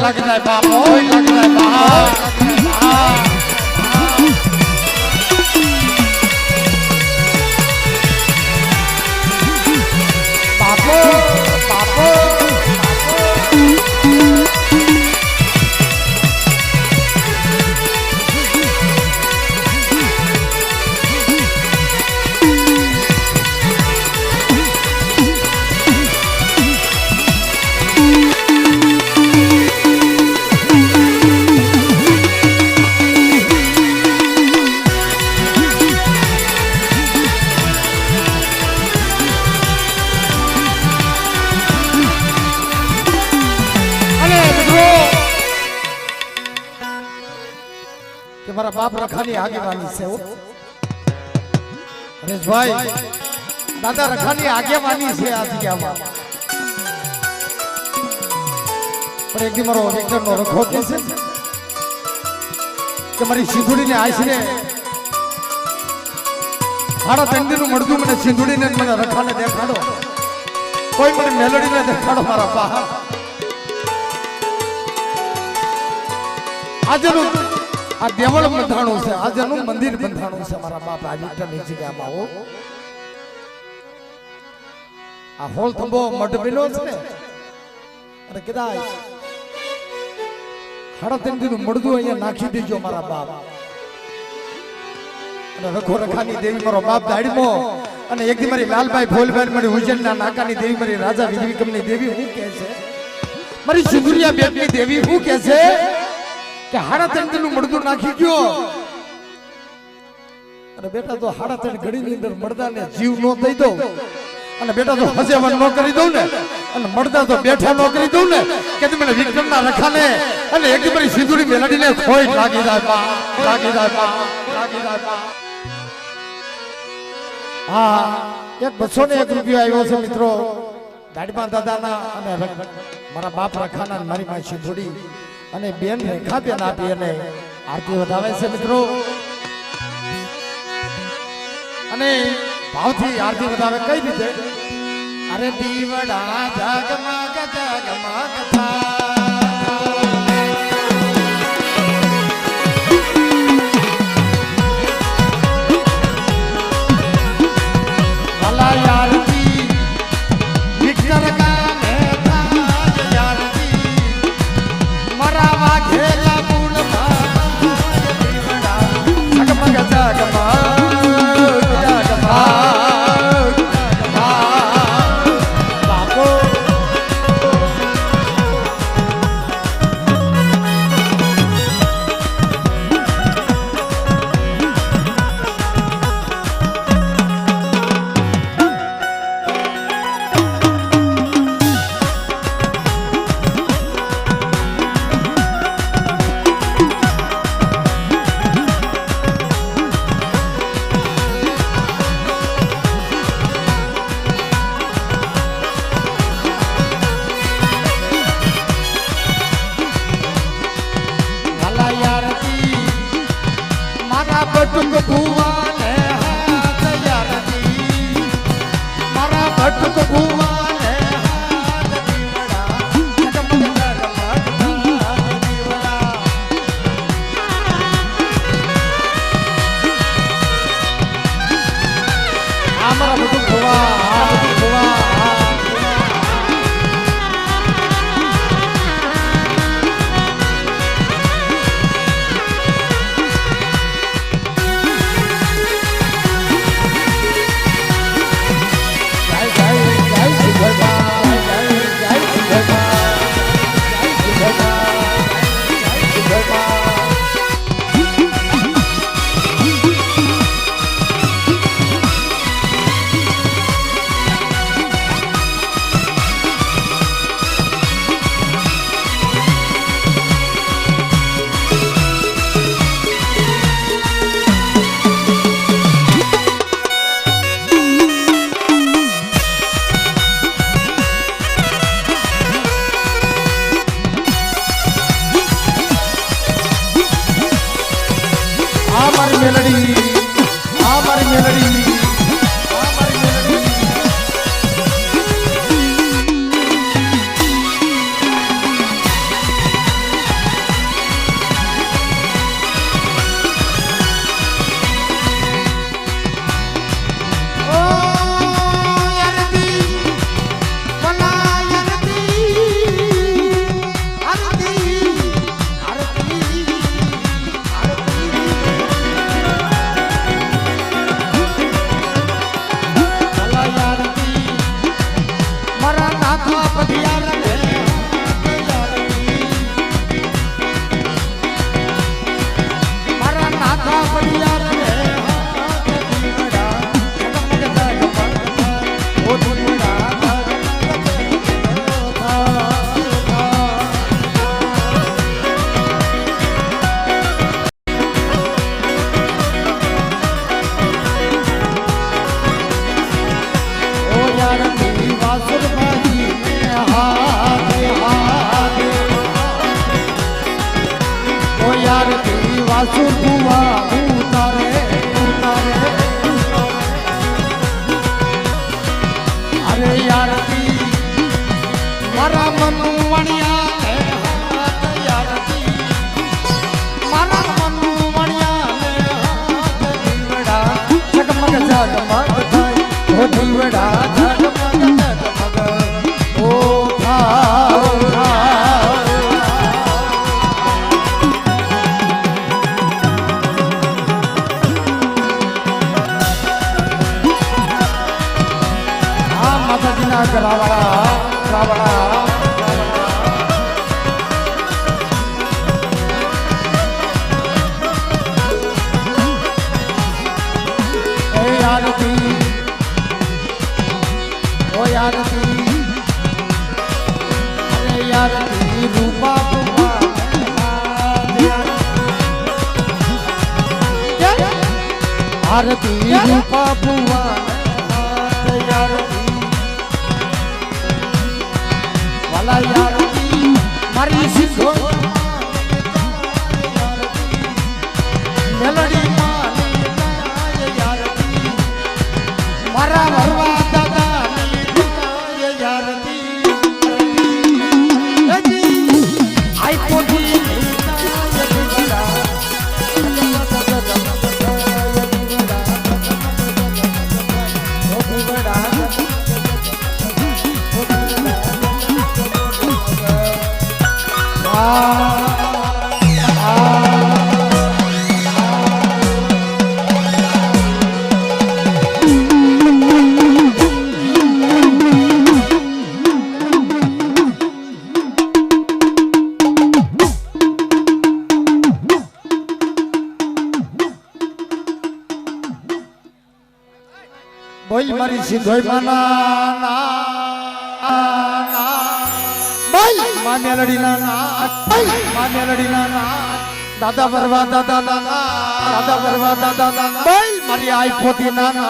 લાગી જાય બાપ, ઓય લાગી જાય બાપ. બાપો બાપો મારા બાપ રખાની આગેવાની છે હરેશભાઈ, દાદા રખાની આગેવાની છે આ જગ્યામાં. પણ એક મારો વિક્ટરનો રખો કે છે કે મારી સિંધુડીને આશરે મારા તંદીનું મળતું મને સિંધુડીને મને રખાને દેખાડો, કોઈ મને મેલોડીને દેખાડો મારા બા. આજનું આ દેવળ બંધાણું છે, આજનું મંદિર બંધાણું છે મારા બાપ આ વિક્ટરની જગ્યામાં. હો આ હોલ થંભો મઢ બન્યો છે ને, અને કદાચ હળતંડીનું મળદું અહીંયા નાખી દેજો મારા બાપ. અને રખો રખાની દેવી મારો બાપ દાડીમો, અને એક દી મારી લાલભાઈ ફોલભાઈ મારી ઉજ્જૈનના નાકાની દેવી મારી રાજા વિજયવિક્રમની દેવી શું કહે છે, મારી સુંદરિયા બેટની દેવી શું કહે છે કે હાડા ત્રણ મળદું નાખી ગયો. અને બેટા તો હાડા ત્રણ ઘડીની અંદર મળદાને જીવ નો દઈ દઉં, અને બેટા તો હસેવન નો કરી દઉં ને, અને મળદા તો બેઠા નો કરી દઉં ને, કે તમે વિક્રમના રખાને અને એક મારી સિંદુરી મેલડીને ખોઈ લાગી જાય બા, લાગી જાય બા, લાગી જાય બા. હા, એક 201 રૂપિયો આવ્યો છે મિત્રો દાડીમા દાદાના અને મારા બાપ રખાના મારી માં સિંધુડી અને બેન રેખા બેન આપી અને આરતી વધાવે છે મિત્રો. અને ભાવથી આરતી વધાવે કઈ રીતે, અરે દીવડા જગમગ જગમગ થા ભલા યારતી વિક્ટર ગાને થાજ યારતી મરાવા ઘેલા બુલમાં દીવડા જગમગ જગમગ પાછું ભુવા ઉતારે ઉતારે અરે યારતી મારા મનું વણિયા યારતી મારા મનું વણિયા દીવડા જગમગ જગમગ થાય ઓ દીવડા જગમગ જગમગ ઓ રાવણા રાવણા એ યારતી ઓ યારતી અરે યારતી રૂપા આરતી રૂપા ભુવા યારતી મારી સિંધો મેલડી યારતી મારા ભરવા દાદા યારતી આઈ પોટી બોલ મારી સિંધોઈ માના બોલ મા મેલડી ના મા મેલડી ના દાદા બરવા દાદા ના દાદા બરવા દાદા ના બોલ મારી આઈ પોતી ના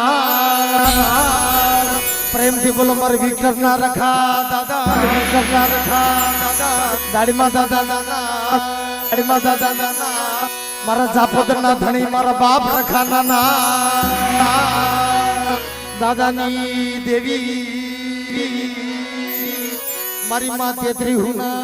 પ્રેમથી બોલો મારી વિક્ટર ના રખા દાદા વિક્ટર ના રખા દાદા દાડીમાં દાદા ના દાડીમાં દાદા ના મારા જાપોદર ના ધણી મારા બાપ રખા ના દાદાની દેવી મારી માં તેત્રી હુના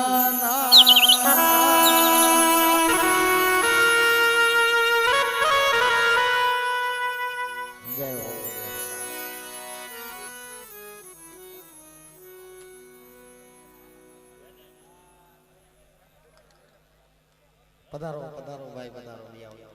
પધારો પધારો ભાઈ પધારો લઈ આવો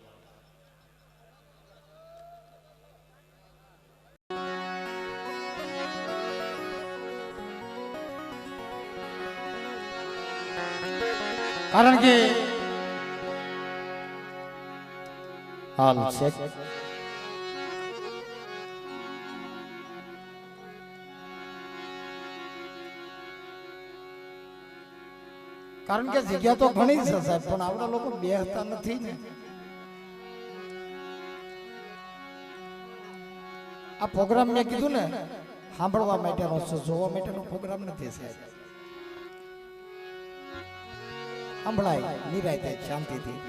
કારણ કે હાલ છે કારણ કે જગ્યા તો ઘણી છે સાહેબ પણ આપણા લોકો બેહતા નથી ને આ પ્રોગ્રામ મેં કીધું ને સાંભળવા માટેનો છે જોવા માટેનો પ્રોગ્રામ નથી સાહેબ સંભળાય નિરાયતે શાંતિથી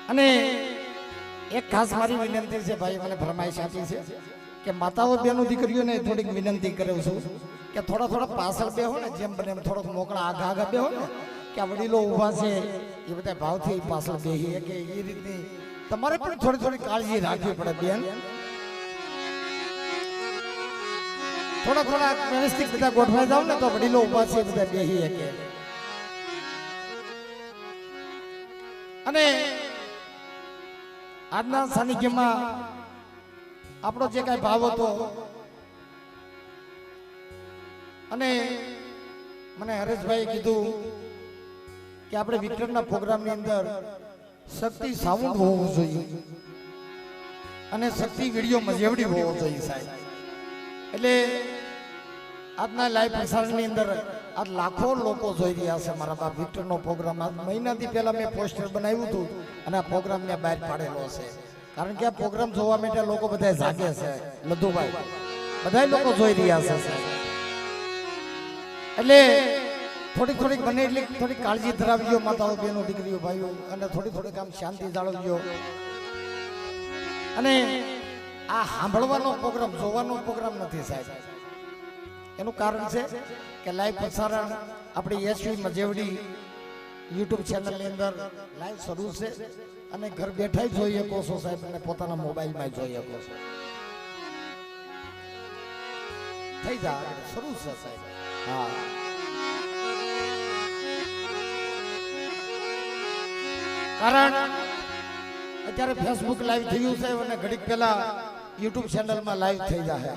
અને એક ખાસ મારી વિનંતી છે ભાઈ મને ફરમાઈશ આપી છે કે માતાઓ બેનો દીકરીઓને થોડીક વિનંતી કરું છું કે થોડા થોડા પાછળ બેહો ને જેમ બને એમ થોડોક મોકળા આગા આગા બેહો ને કે આ વડીલો ઊભા છે એ બધા ભાવથી પાછળ બેહીએ કે એ રીતની તમારે પણ થોડી થોડી કાળજી રાખવી પડે બેન થોડા થોડા વ્યવસ્થિત બધા ગોઠવાઈ જાવ ને તો વડીલો ઊભા છે બધા બેહીએ કે અને આજના સાનિધ્યમાં આપણો જે કઈ ભાવ હતો અને મને હરેશભાઈ કીધું કે આપણે વિક્રમના પ્રોગ્રામની અંદર શક્તિ સાઉન્ડ હોવું જોઈએ અને શક્તિ વિડીયો મજેવડી હોવો જોઈએ સાહેબ એટલે આજના લાઈવ પ્રસારણની અંદર આ લાખો લોકો જોઈ રહ્યા છે મારા બાપ વિક્ટરનો પ્રોગ્રામ આ મહિનાથી પહેલા મેં પોસ્ટર બનાવ્યું હતું અને આ પ્રોગ્રામ મેં બહાર પાડેલો છે કારણ કે આ પ્રોગ્રામ જોવા માટે લોકો બધા જાગે છે લધુભાઈ બધા લોકો જોઈ રહ્યા છે એટલે થોડીક થોડીક બને એટલી થોડીક કાળજી ધરાવજો માતાઓ બહેનો દીકરીઓ ભાઈઓ અને થોડીક આમ શાંતિ જાળવજો અને આ સાંભળવાનો પ્રોગ્રામ જોવાનો પ્રોગ્રામ નથી સાહેબ એનું કારણ છે કે લાઈવ પ્રસારણ આપણી એસવી મજેવડી યુટ્યુબ ચેનલની અંદર લાઈવ શરૂ છે અને ઘર બેઠા જોઈ શકો છો સાહેબ અને પોતાના મોબાઈલમાં જોઈ શકો છો થઈ જાય શરૂ છે સાહેબ હા કારણ અત્યારે ફેસબુક લાઈવ થયું છે અને ઘડીક પહેલા યુટ્યુબ ચેનલમાં લાઈવ થઈ જાય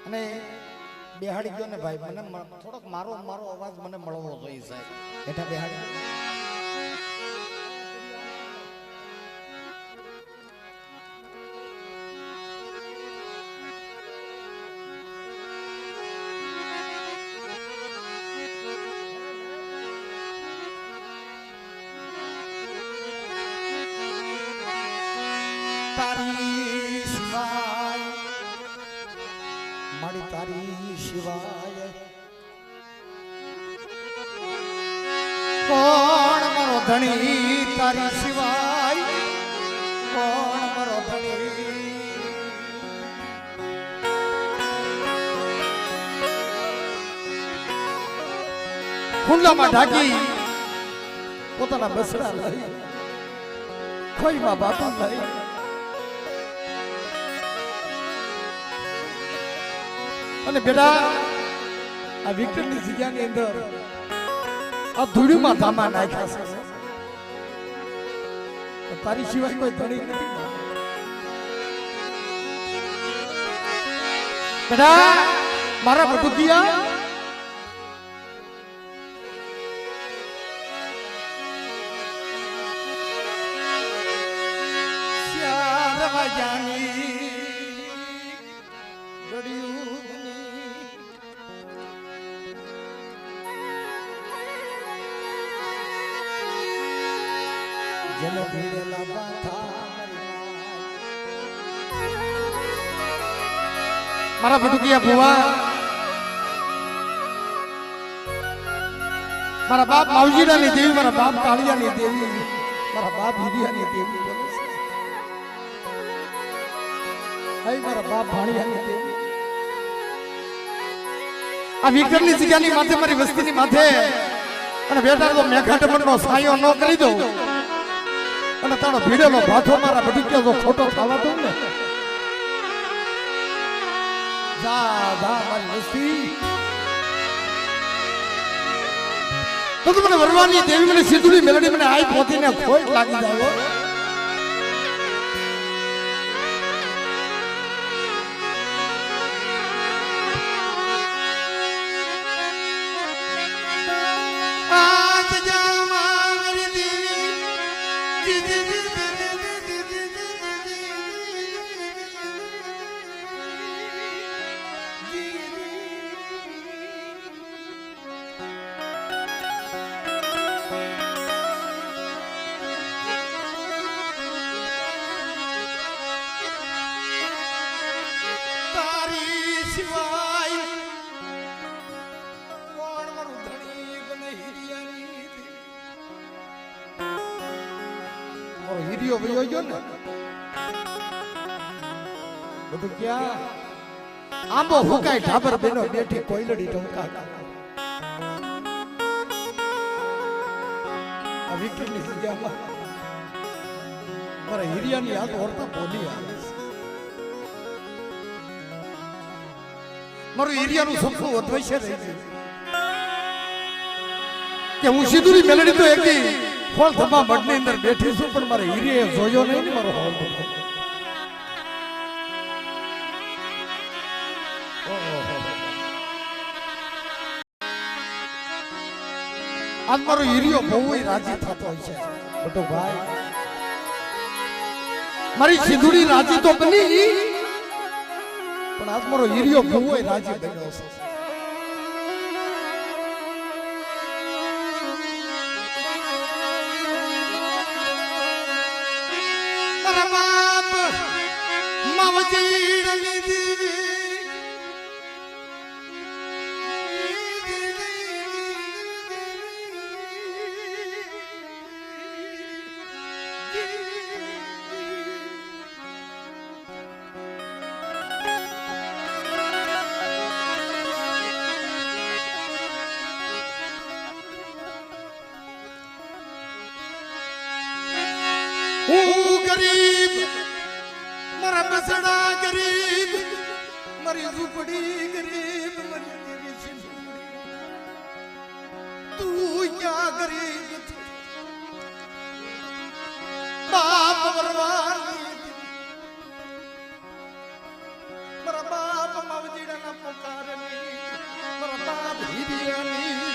અને બેહાડી ગયો ને ભાઈ મને થોડોક મારો અવાજ મને મળવો જોઈએ સાહેબ બેઠા બેહાડી તારી શિવાય મારી તારી શિવાય કોણ મારો ધણી તારી શિવાય કોણ મારો ધણી કુંડલામાં ઢાકી પોતાના બસડા લઈ ખોઈમાં બાપા લઈ અને બેટા આ વિક્ટરની જગ્યાની અંદર આ ધૂળીમાં ધામા નાખ્યા છે તારી સિવાય કોઈ ધણી નથી બેટા મારા બટુકિયા જેને ભીડેલા બાથા મારા બટુકિયા ભુવા મારા બાપ માવજીરાની દેવી મારા બાપ કાળિયાની દેવી મારા બાપ હિરિયાની દેવી મારા બાપ ભાણિયાની દેવી આ વિક્ટરની જગ્યાની માથે મારી વસ્તીની માથે અને બેટા તો મેઘાટમણનો સાયો ન કરી દઉં અને તારો ભીડેલો ભાથો મારા બટુકિયા જો ખોટો થવા દઉં ને જા મારી વસ્તી તો મને વરવાની દેવી મને સિંધુની મેલડી મને આઈ પહોંચીને ખોટ લાગી જાય હિરિયો વયો ગયો ને બધું ક્યાં આંબો ફૂકાય ઢાબર બેનો બેઠી કોયલડી ટંકા આ વિક્ટરની જગ્યામાં મારા હિરિયાની યાદ ઓરતા બોલી આવે મારું હિરિયાનું સપનું અદ્વૈશ્ય રહી ગયું કે હું સિંધુની મેલડી તો એકદી ખોલ ધમા મઢની અંદર બેઠી છું પણ મારે હિરિયે જોયો નહીં મારો હોલ આજ મારો હિરિયો બહુ રાજી થતો હોય છે બટો ભાઈ મારી સિંધુડી રાજી તો બની પણ આજ મારો હિરિયો બહુ રાજી બન્યો છે ગરીબ મારા બસડા ગરીબ મારી ઝૂંપડી ગરીબ મારી દેવી સિંધુડી તું ક્યાં ગરીબ બાપ વરવાની મારા બાપ માવજીડાના પોકારની મારા બાપ હીરિયાની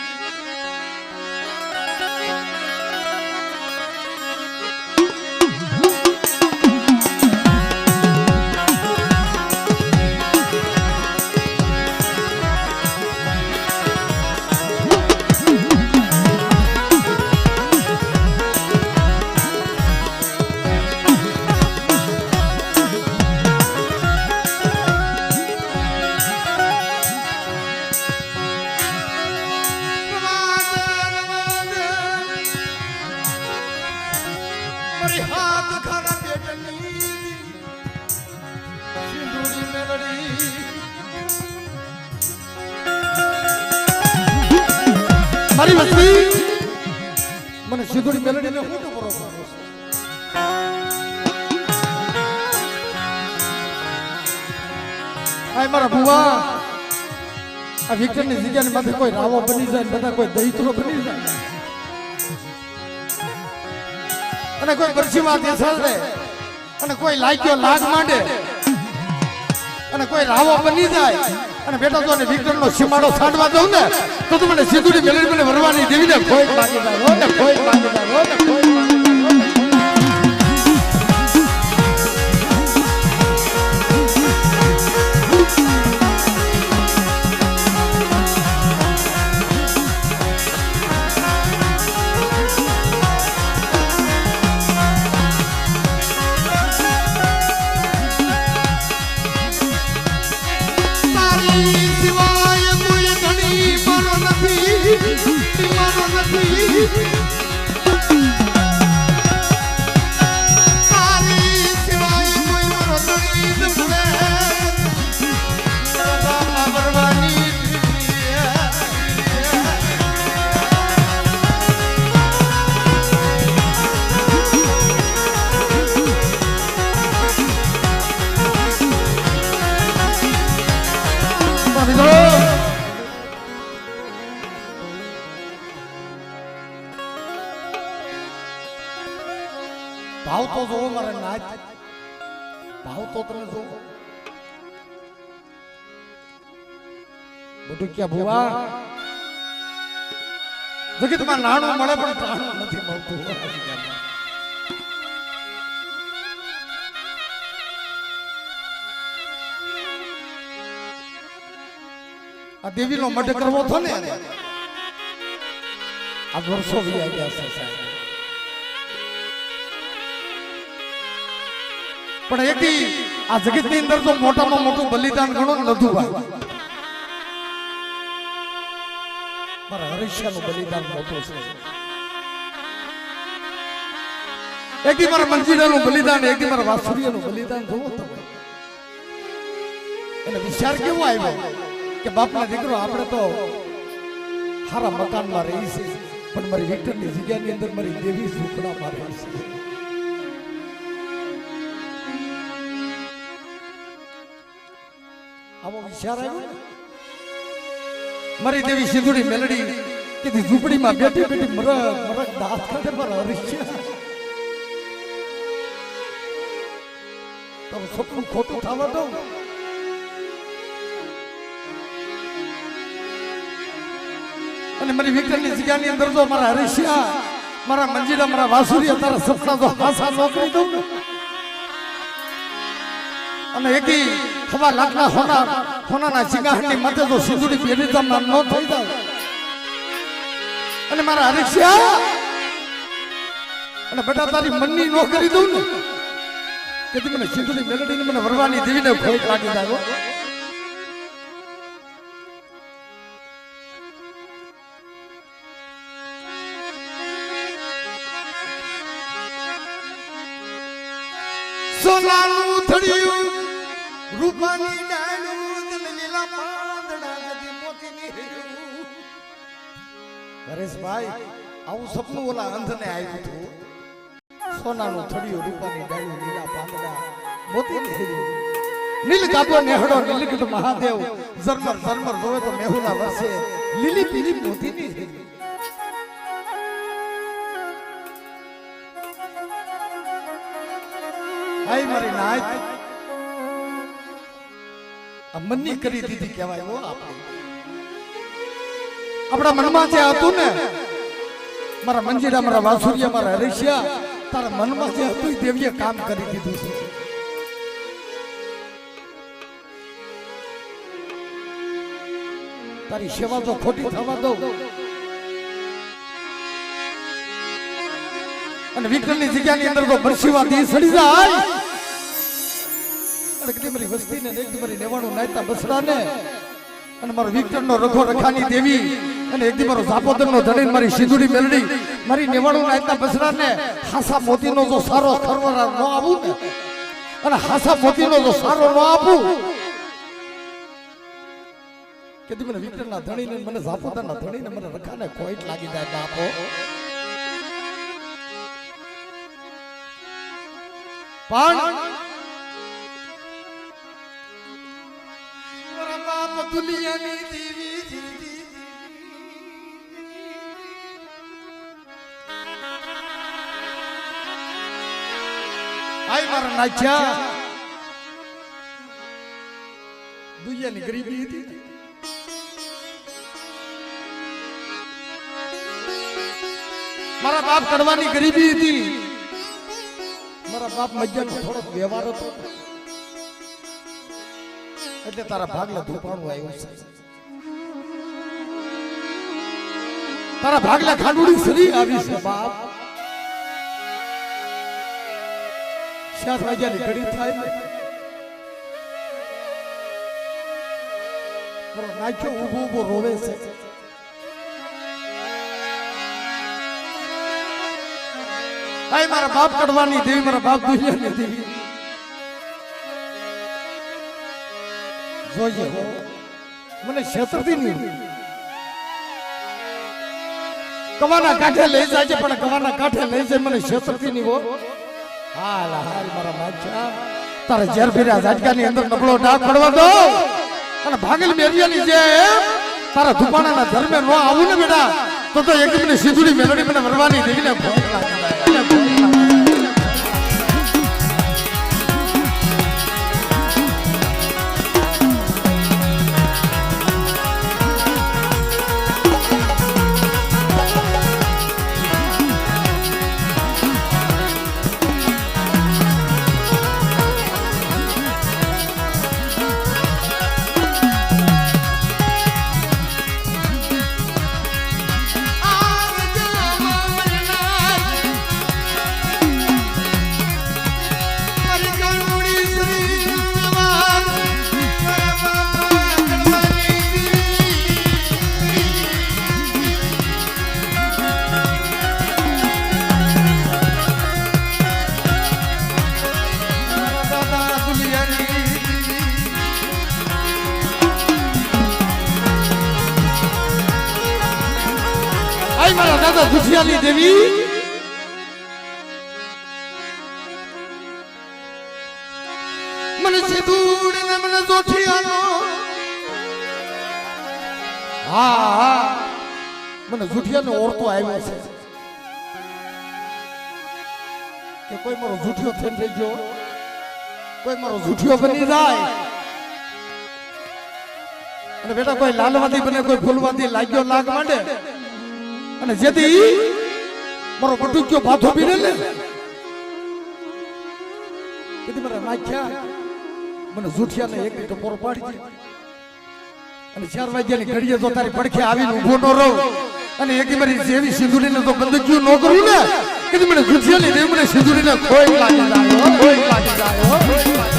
મારી વસ્તી મને સિંધુડી મેલડી ને હું તો બરોબર આય મારા ભુવા આ વિક્ટર ની જગ્યાની માથે કોઈ રાવો બની જાય બધા કોઈ દહીત્રો બની જાય અને કોઈ પરસીમાં દેસાલ દે અને કોઈ લાગ્યો લાગ માંડે અને કોઈ રાવો બની જાય અને બેટા તો વિક્ટર નો સીમાડો છાંડવા દઉં ને તો તું મને સિંધુડી મેલડી મને વરવાની દેવી ને કોઈ ભાગીદાર હો ને કોઈ ભાગીદાર હો ને કોઈ ભાવ તો જોવો મારે નાચ ભાવ તો તમે જોવો બધું ક્યાં ભુવા જગતમાં નાણું મળે પણ પ્રાણું નથી મળતું આ દેવીનો મઢ કરવો હતો ને આ વર્ષો વી ગયા છે સાહેબ પણ એકી આ જગત ની અંદર તો મોટામાં મોટું બલિદાન ગણો નથુભાઈ મારા હરીશનું બલિદાન મોટું છે એકી મારા મંજીરાનું બલિદાન એકી મારા વાસુરીનું બલિદાન જોવો તમે એને વિચાર કેવો આવ્યો કે બાપના દીકરો આપણે તો સારા મકાનમાં રહી છે પણ મારી વિક્ટરની જગ્યાની અંદર મારી દેવી ઝૂંપડામાં રહી છે આવો વિચાર આવ્યો મારી દેવી સિંધુડી મેલડી કે ઝૂંપડીમાં બેઠી બેઠી મરક દાંત કાઢે મારા હરીશ તો સપનું ખોટું થવા દઉં અને મારી વિક્ટરની જગ્યાની અંદર તો મારા હરીશિયા મારા મંજીરા મારા વાસુરિયા તારા સપના તો હાસા નોકરી દઉં ને અને એકી ખબર લાખના હોનાના ચિંગાહની માથે તો સિંધુડી પેઢી નામ ન થઈ જાય અને મારા હરીશિયા અને બેટા તારી મનની નો કરી દઉં ને કે તું મને સિંધુડી મેલડીને મને વરવાની દેવીને ખોટ લાગી જાય સોનાનું થડિયું રૂપાની ડાળું લીલા પાંદડા ગદી મોતીની હરેશભાઈ આવું સપનું ઓલા અંધને આવ્યું હતું સોનાનું થળિયું રૂપાની ડાળીઓ લીલા પાંદડા મોતીની હીરી નીલ કાબો નેહડો નીલકંઠ મહાદેવ ઝરમર ઝરમર જોવે તો મેહુલા વસે લીલી પીલી મોતીની હીરી આઈ મારી નાય આ મનની કરી દીધી કહેવાય હો આપણા મનમાં જે હતું ને મારા મંજીરા મારા વાસુરિયા મારા હરીશિયા તારા મનમાં જે હતું દેવીએ કામ કરી દીધું છે તારી સેવા તો ખોટી થવા દો અને વિક્રમની જગ્યાની અંદર તો બરસીવા દી સડી જાય અડકડી મારી વસ્તીને એકદી મારી નેવાણું નાયતા બસરાને અને મારો વિક્રમનો રખો રખાની દેવી અને એકદી મારો ઝાપોદરનો ધણીને મારી સિંદુડી મેલડી મારી નેવાણું નાયતા બસરાને હાસા મોતીનો જો સારો ખરવરા ન આવું ને અને હાસા મોતીનો જો સારો ન આપું કે મને વિક્રમના ધણીને મને ઝાપોદરના ધણીને મને રખાને કોઈટ લાગી જાય બાપો પણ મારા બાપ દુનિયાની દેવી આઈ મારા નાચ્યા દુનિયાની ગરીબી હતી મારા બાપ કરવાની ગરીબી હતી મારા બાપ મજ્જાનો થોડોક વ્યવહાર હતો એટલે તારા ભાગલા ધૂપાણું આવ્યું છે તારા ભાગલા ખાંડુડી સરી આવી છે બાપ 7 વાગ્યાની ઘડી થાય મારો નાચ્યો ઊભો ઊભો રોવે છે આય મારા બાપ કડવાની દેવી મારા બાપ દુનિયાની દેવી જોઈએ હો મને ક્ષેત્રથી નહીં કવાના કાંઠે લઈ જાય છે પણ કવાના કાંઠે લઈ જાય મને ક્ષેત્રથી નહીં હો હાલ હાલ મારા બાદશાહ તારા ઝેર ફેર્યા ઝાટકાની અંદર નબળો ડાક પડવા દો અને ભાગલ મેરિયાની જે તારા ધુપાણાના ધર્મે નો આવું ને બેટા તો એક મને સીધુડી મેલડી મને વરવાની દેવીને ભોગ લાગી મારા દાદા દુધિયાની દેવી મને સિંદૂર ને મને જોઠિયાનો હા મને જુઠિયાનો ઓરતો આવ્યો છે કે કોઈ મારો જુઠિયો થઈને રહી ગયો કોઈ મારો જુઠિયો બની જાય અને બેટા કોઈ લાલવાદી બને કોઈ ફૂલવાદી લાગ્યો લાગ માંડે અને જેથી મારો બટુક્યો પાથો પીને લે કીધી મારા નાખ્યા મને જૂઠિયાને એક ટપોરો પાડી દે અને 4 વાગ્યાની ઘડીએ તો તારી પડખે આવીને ઊભો ન રહું અને એક મારી જેવી સિંદુરીને તો બંદૂક્યું ન કરું ને કીધી મને જૂઠિયાની દેવ મને સિંદુરીને કોઈ લાગી જાય કોઈ લાગી જાય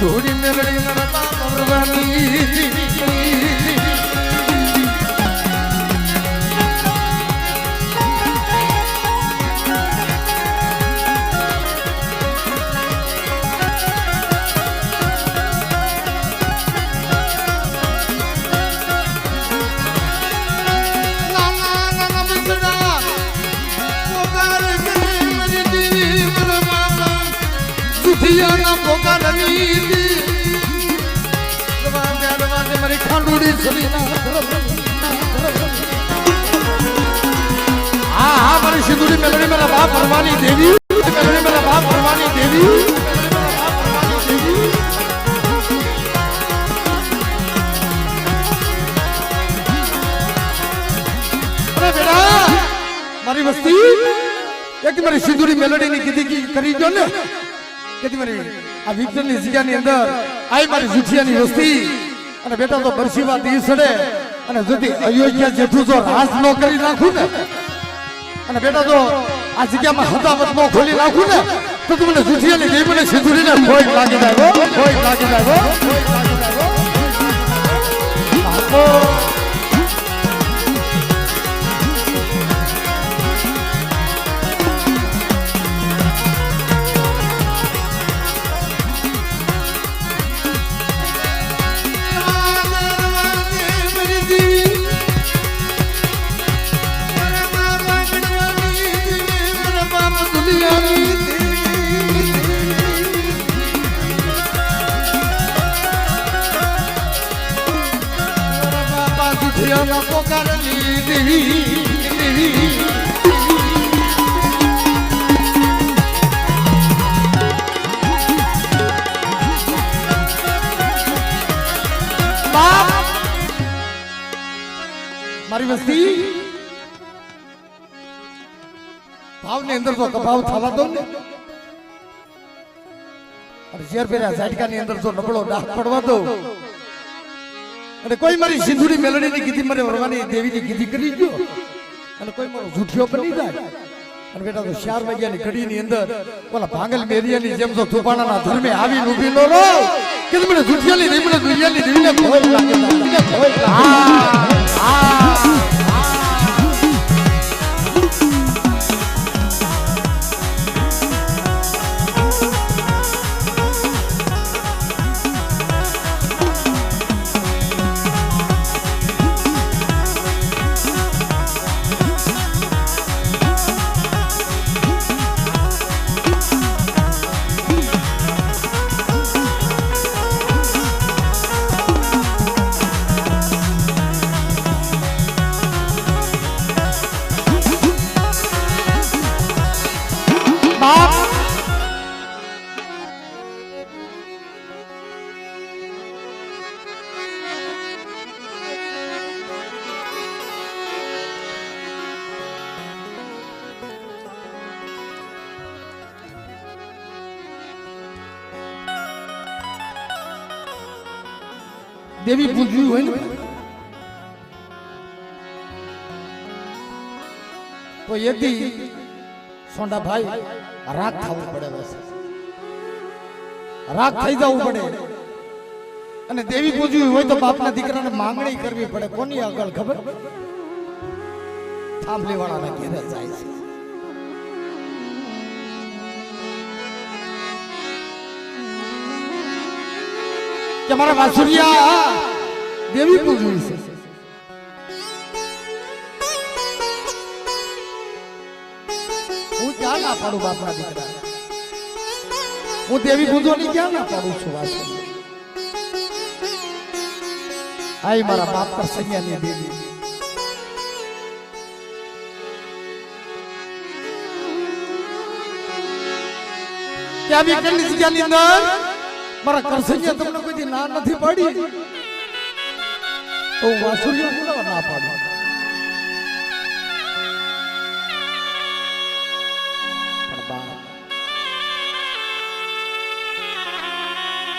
સિંધુડી મેલડી મારા બાપ ભરવાની સુધિયાના પોકારની દરવાજે મારી ખાંડુડી સરીના હા હા મારી સિંધુડી મેલડી મારા બાપ ભરવાની દેવી મેલડી મારા બાપ ભરવાની દેવી અરે બેટા મારી વસ્તી એક મારી સિંધુડી મેલડીની કીધી કરી દો ને કે મારી આ વિક્ટરની જગ્યાની અંદર આઈ મારી જુઠિયાની વસ્તી અને બેટા તો બરસીવા દી સડે અને જુદી અયોધ્યા જેઠું જો રાસ નો કરી નાખું ને અને બેટા તો આ જગ્યામાં હદાવત નો ખોલી નાખું ને તો તું મને જુઠિયાની દેવી મને સિંધુડીને ખોઈ લાગી જાય ખોઈ લાગી જાય પોકારની દેવી મારી વસ્તી ભાવની અંદર તો કભાવ થવા દો ને ઝેર પેલા ઝાટકાની અંદર તો નબળો ડાક પડવા દો અને કોઈ મારી સિંધુડી મેલડીની કીધી મારે વરવાની દેવીની કીધી કરી ગયો અને કોઈ મારો જૂઠિયો બની જાય અને બેટા તો 4 વાગ્યાની ઘડીની અંદર ઓલા ભાંગલ મેરિયાની જેમ તો તુપાણાના ધર્મે આવીને ઊભી નો રહો કે મને જૂઠિયાની નહીં મને દુનિયાની દેવીને ભોય લાગે હા દેવી પૂજ્યું હોય ને તો એથી સોંડા ભાઈ રાગ થવું પડે બસ રાગ થઈ જવું પડે અને દેવી પૂજ્યું હોય તો બાપના દીકરાને માંગણી કરવી પડે કોની આગળ ખબર થાંભલી વાળાના ઘેરે જાય છે કે મારા વાસુરિયા દેવી પૂજવી છે હું ક્યાં ના પાડું બાપના દીકરા હું દેવી પૂજવાની ક્યાં ના પાડું છું વાસુરિયા આઈ મારા બાપ પર સૈયાની દેવી ક્યાં બી કેટલી જગ્યાની અંદર મારા કરસૈયા તમને કોઈ ના નથી પાડી તો વાસુરિયા બોલાવા ના પાડું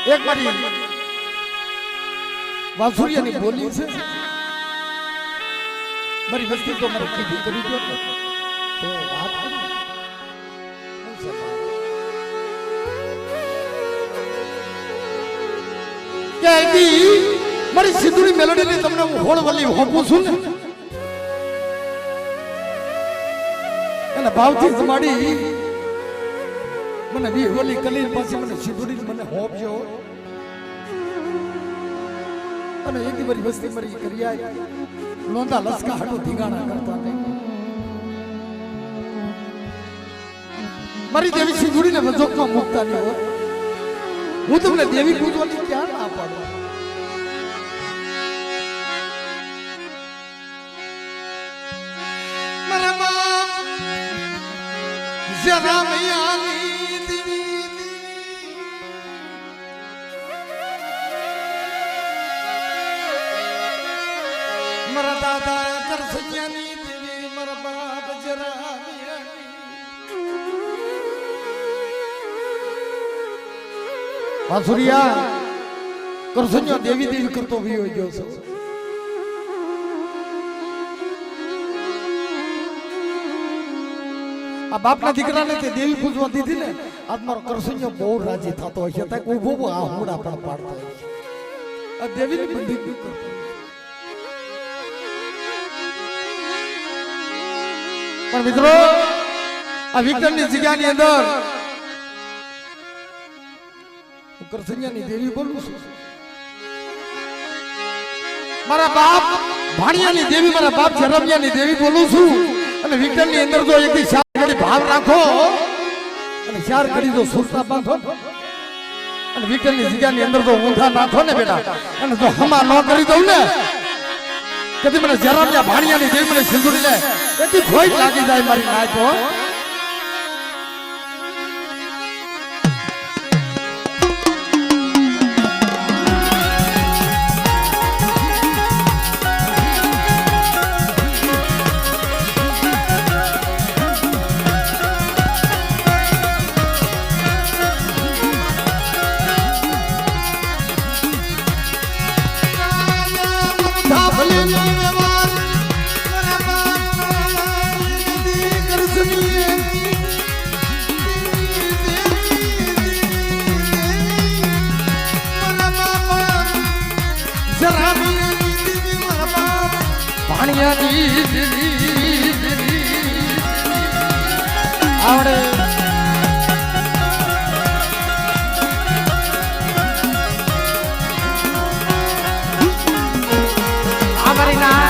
એક મારી વાસુરિયાની બોલી છે મારી વસ્તી તો મારે કીધી કરી દો તો વાત કરું કે એકી મારી સિંધુની મેલોડીની તમને હું હોળવલી હોપું છું ને અને ભાવથી જમાડી મને વિહવલી કલીલ પાછી મને સિંધુની મને હોપજો અને એક બરી વસ્તી મરી કર્યા લોંદા લસકા હાટો ધીગાણા કરતા નહીં મારી દેવી સિંધુડીને વજોકમાં મૂકતા નહીં હોય હું તમને દેવી પૂજવાની ક્યાં ના પાડું મારા બાપ જરા મૈયાની દેવી મારા દાદા કરસૈયાની દેવી મારા બાપ જરા વાસુરિયા કરસન્યો દેવી દેવી કરતો વિયો ગયો છે આ બાપના દીકરાને તે દેવી પૂજવા દીધી ને આજ મારો કરસન્યો બહુ રાજી થતો હોય છે ત્યાં ઉભો આ હોડા પણ પાડતો હોય છે આ દેવીની બંધી કરતો પણ મિત્રો આ વિક્રમની જગ્યાની અંદર કરસન્યાની દેવી બોલું છું મારા બાપ ભાણિયાની દેવી મારા બાપ જરમિયાની દેવી બોલું છું અને વિક્રમની અંદર જો એક ચાર ઘડી ભાવ રાખો અને ચાર ઘડી જો સુરતા બાંધો અને વિક્રમની જગ્યાની અંદર જો ઊંધા નાખો ને બેટા અને જો હમા ન કરી દઉં ને કદી મને જરમિયા ભાણિયાની દેવી મને સિંદુરીને એટલી ખોઈ લાગી જાય મારી નાય આવડે અમારી ના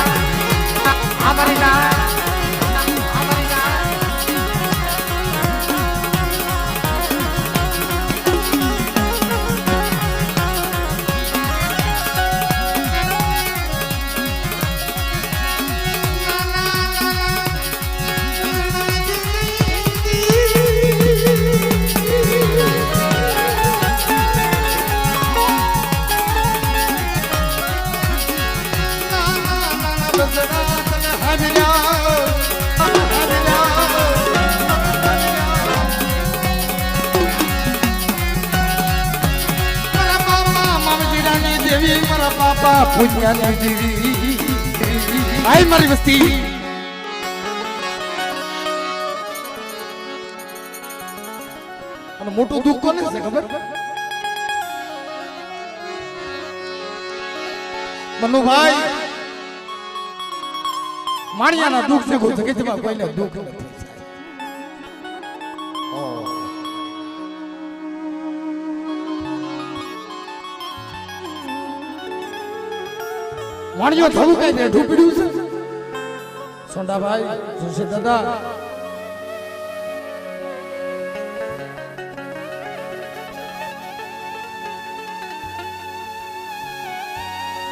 પુણ્યાની દેવી આય મારી વસ્તી અને મોટું દુઃખ કોને છે ખબર મનુભાઈ માણિયાના દુઃખ છે કોઈ જગતમાં કોઈને દુઃખ નથી વાણિયો થવું કઈ બેઠું પીડ્યું છે સોંડાભાઈ જોશી દાદા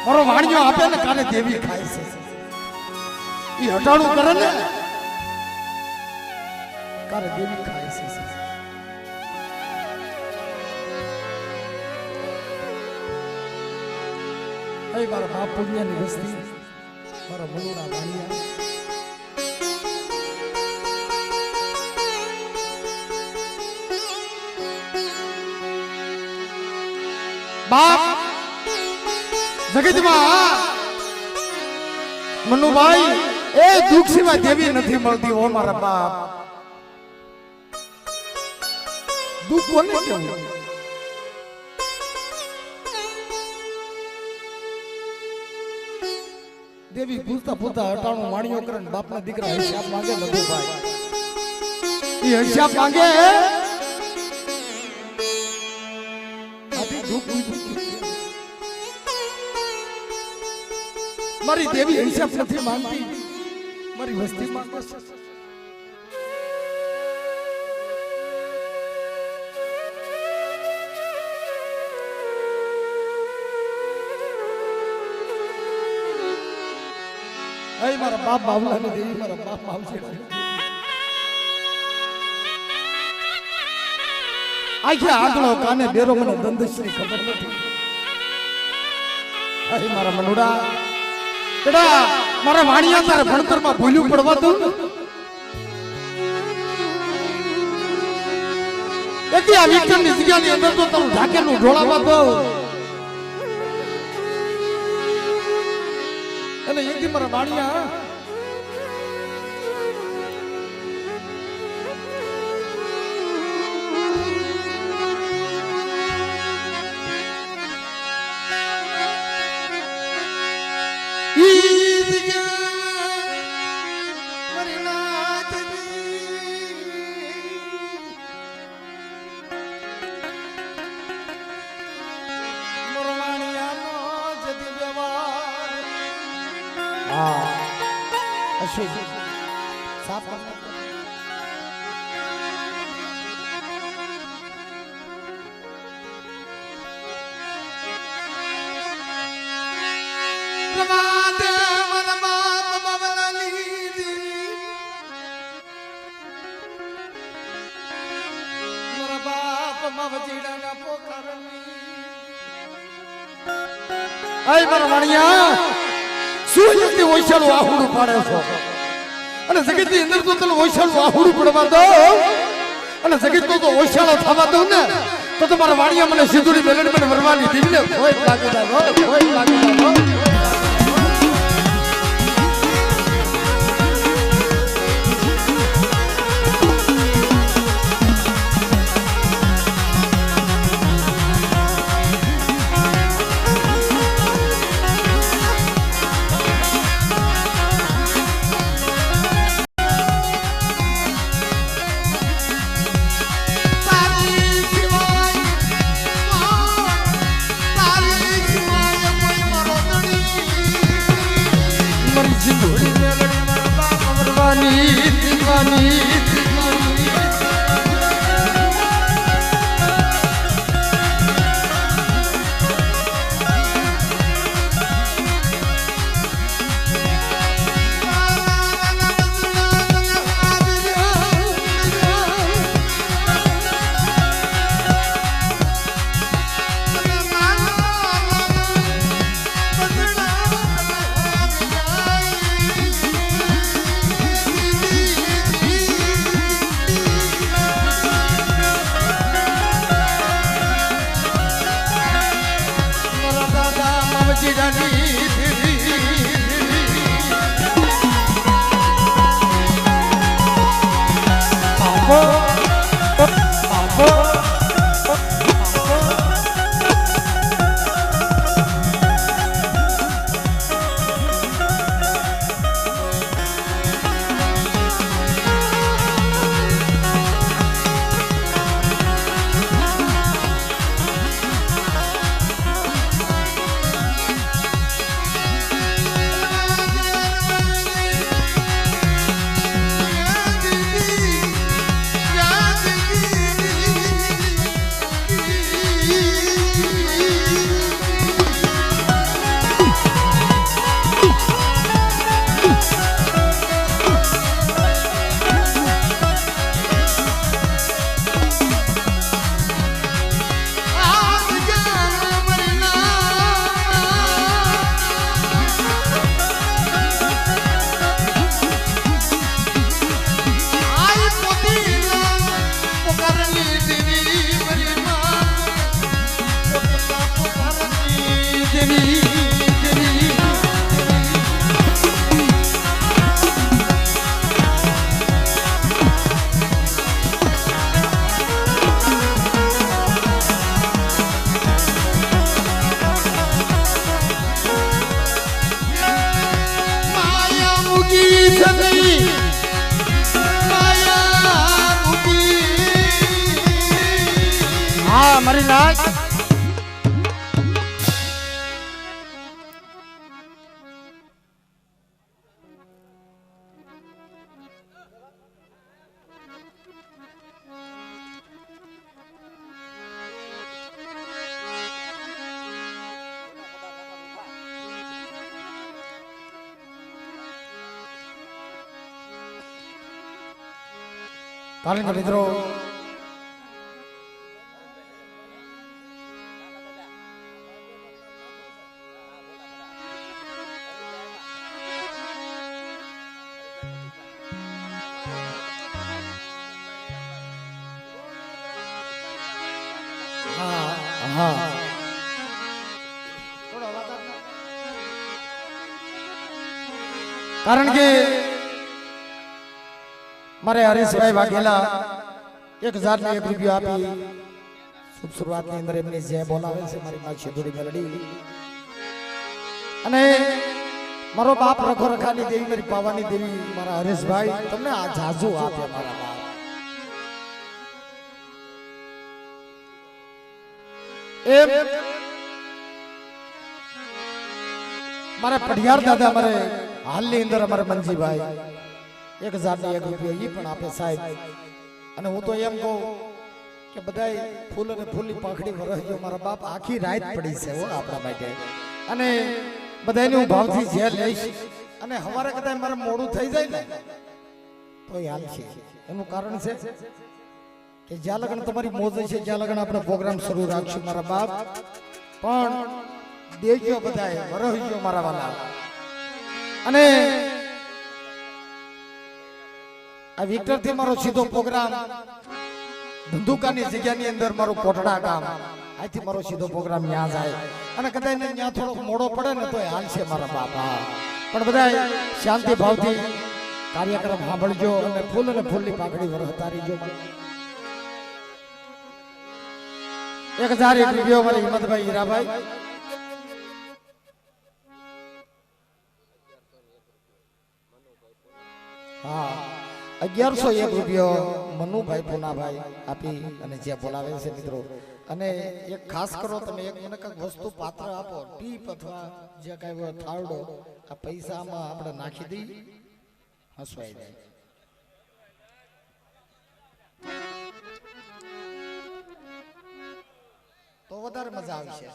મારો વાણિયો આપે ને કાલે દેવી ખાય છે એ હટાણું કરે ને કાલે દેવી ખાય છે મારા બાપ પુણ્યની વસ્તી મારા મનુડા ભાણિયા બાપ જગતમાં મનુભાઈ એ દુઃખ સિવાય દેવી નથી મળતી હો મારા બાપ દુઃખ કોને કેવું દેવી પૂછતા પૂછતા હટાણું વાણીઓ કરે ને બાપના દીકરા હિસાબ માંગે નતો ભાઈ એ હિસાબ માંગે આથી દુઃખ મારી દેવી હિસાબ નથી માંગતી મારી વસ્તી માંગે છે અય મારા બાપ બાવલા ને દેવી મારા બાપ આવશે આખે આંગળો કાને બેરો મને દંદશની ખબર નથી અય મારા મનુડા બેટા મારા વાણિયા તારે ભણતરમાં ભૂલ્યું પડવા દઉં એથી આ વિક્રમની જગ્યાની અંદર તો તારું ઢાકેલું ઢોળાવા દઉં અને એથી મારા વાણિયા સાફ મારા વાણિયા શું જલ્દી ઓછાળું આહુડું પાડે છો અને જગત ની અંદર તો તને ઓછાળું આહુડું પડવા દો અને જગત તો ઓછાળો થવા દો ને તો તમારા વાણિયા મને સિંધુડી મેલડી મને વરવાની દીવને કોઈ લાગે જાય કોઈ લાગે જાય હા મારી નાચ કારણ કે મિત્રો કારણ કે મારે હરેશભાઈ વાઘેલા 1001 રૂપિયા આપી શુભ શરૂઆતની અંદર એમની જે બોલાવે છે મારી માછી થોડી મેલડી અને મારો બાપ રખો રખાની દેવી મારી પાવાની દેવી મારા હરેશભાઈ તમને આ જાજુ આપે મારા બાપ એમ મારા પઢિયાર દાદા મારે હાલની અંદર અમારા મંજીભાઈ 1001 રૂપિયા ઈ પણ આપે સાહેબ અને હું તો એમ કહું કે બધાય ફૂલ અને ફૂલની પાંખડી વરસજો મારા બાપ આખી રાત પડી છે હો આપણા માટે અને બધાયને હું ભાવથી જે લઈશ અને હવારે કદાચ મારે મોડું થઈ જાય ને તો હાલ છે એનું કારણ છે કે જ્યાં લગન તમારી મોજ છે જ્યાં લગન આપણે પ્રોગ્રામ શરૂ રાખશું મારા બાપ પણ દેજો બધાય વરસજો મારા વાલા અને આ વિક્ટર થી મારો સીધો પ્રોગ્રામ ધંધુકાની જગ્યાની અંદર મારું કોટડા ગામ આથી મારો સીધો પ્રોગ્રામ ત્યાં જાય અને કદાચ ત્યાં થોડો મોડો પડે ને તો હાલ છે મારા બાપા પણ બધા શાંતિ ભાવથી કાર્યક્રમ સાંભળજો અને ફૂલની પાંખડી વરસતા રહીજો 1001 રૂપિયા મારા હિંમતભાઈ હીરાભાઈ હા 1101 રૂપિયો મનુભાઈ પૂનાભાઈ આપી અને જે બોલાવે છે મિત્રો અને એક ખાસ કરો તમે એક મને કઈક વસ્તુ પાત્ર આપો ટીપ અથવા જે કઈ થાળડો આ પૈસામાં આપણે નાખી દઈ હસવાઈ જાય તો વધારે મજા આવશે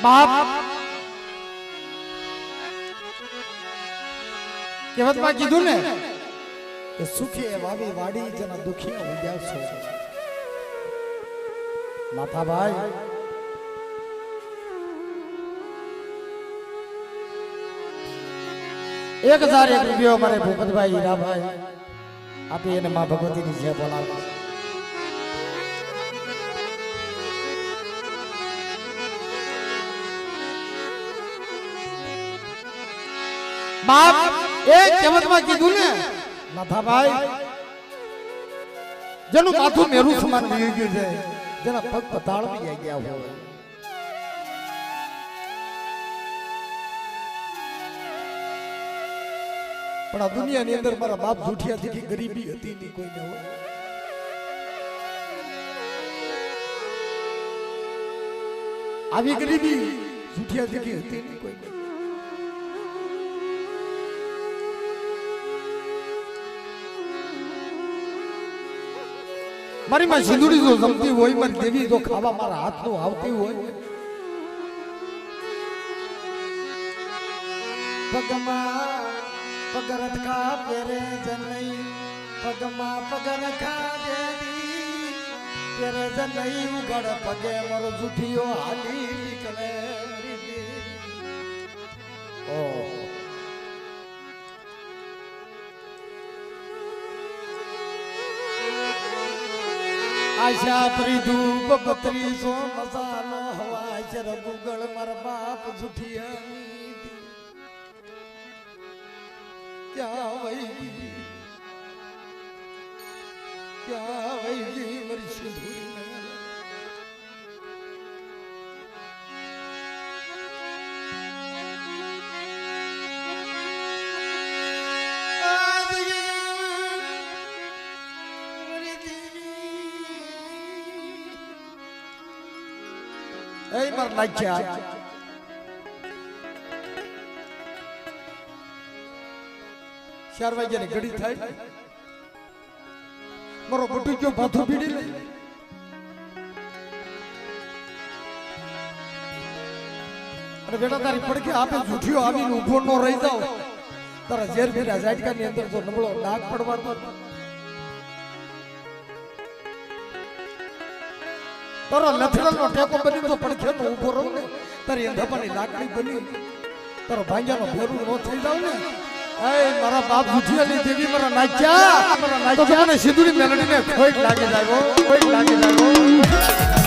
બાપ કહેવતમાં કીધું ને કે સુખે વાવી વાડી જેના દુખી ઉગ્યા છો માથાભાઈ 1001 રૂપિયો મારે ભૂપતભાઈ હીરાભાઈ આપી એને માં ભગવતીની જે બોલાવે બાપ એ કહેવતમાં કીધું ને નાથાભાઈ જેનું માથું મેરું સમાન થઈ ગયું છે જેના પગ પતાળમાં ગયા હોય પણ આ દુનિયાની અંદર મારા બાપ જૂઠિયા દીઠી ગરીબી હતી ની કોઈ ન હોય આવી ગરીબી જૂઠિયા દીઠી હતી ની કોઈ ન મારી માં સિંદુરી જો જમતી હોય મારી દેવી જો ખાવા મારા હાથનું આવતી હોય પગમાં પગરત કા પેરે જનઈ પગમાં પગરખા દેવી પેરે જનઈ ઉગડ પગે મારો જુઠિયો હાલી નીકળે ઓ આશા પરી ધૂપ બત્રીસો મસાલો હવા ચર ગુગળ મારા બાપ જુઠિયા ક્યાં વહી ગઈ મારી સિંધુરી એ માર નાખ્યા 4 વાગ્યાની ઘડી થાય મારો બટુ ક્યો ભાથું પીડી લે અરે બેટા તારી પડકે આપે જૂઠિયો આવીને ઊભો ન રહી જાવ તારા ઝેર ભેરા ઝાટકાની અંદર જો નબળો નાક પડવાનો તારો લથડલનો ટેકો બની તો પડખે તો ઊભો રહું ને તારી અંધાપાની લાકડી બની તારો ભાંજાનો ભેરું ન થઈ જાવ ને એ મારા બાપ જુઠિયાની દેવી મારા નાચ્યા તો મને સિંધુની મેલડીને ખોટ લાગી જાય ખોટ લાગી જાય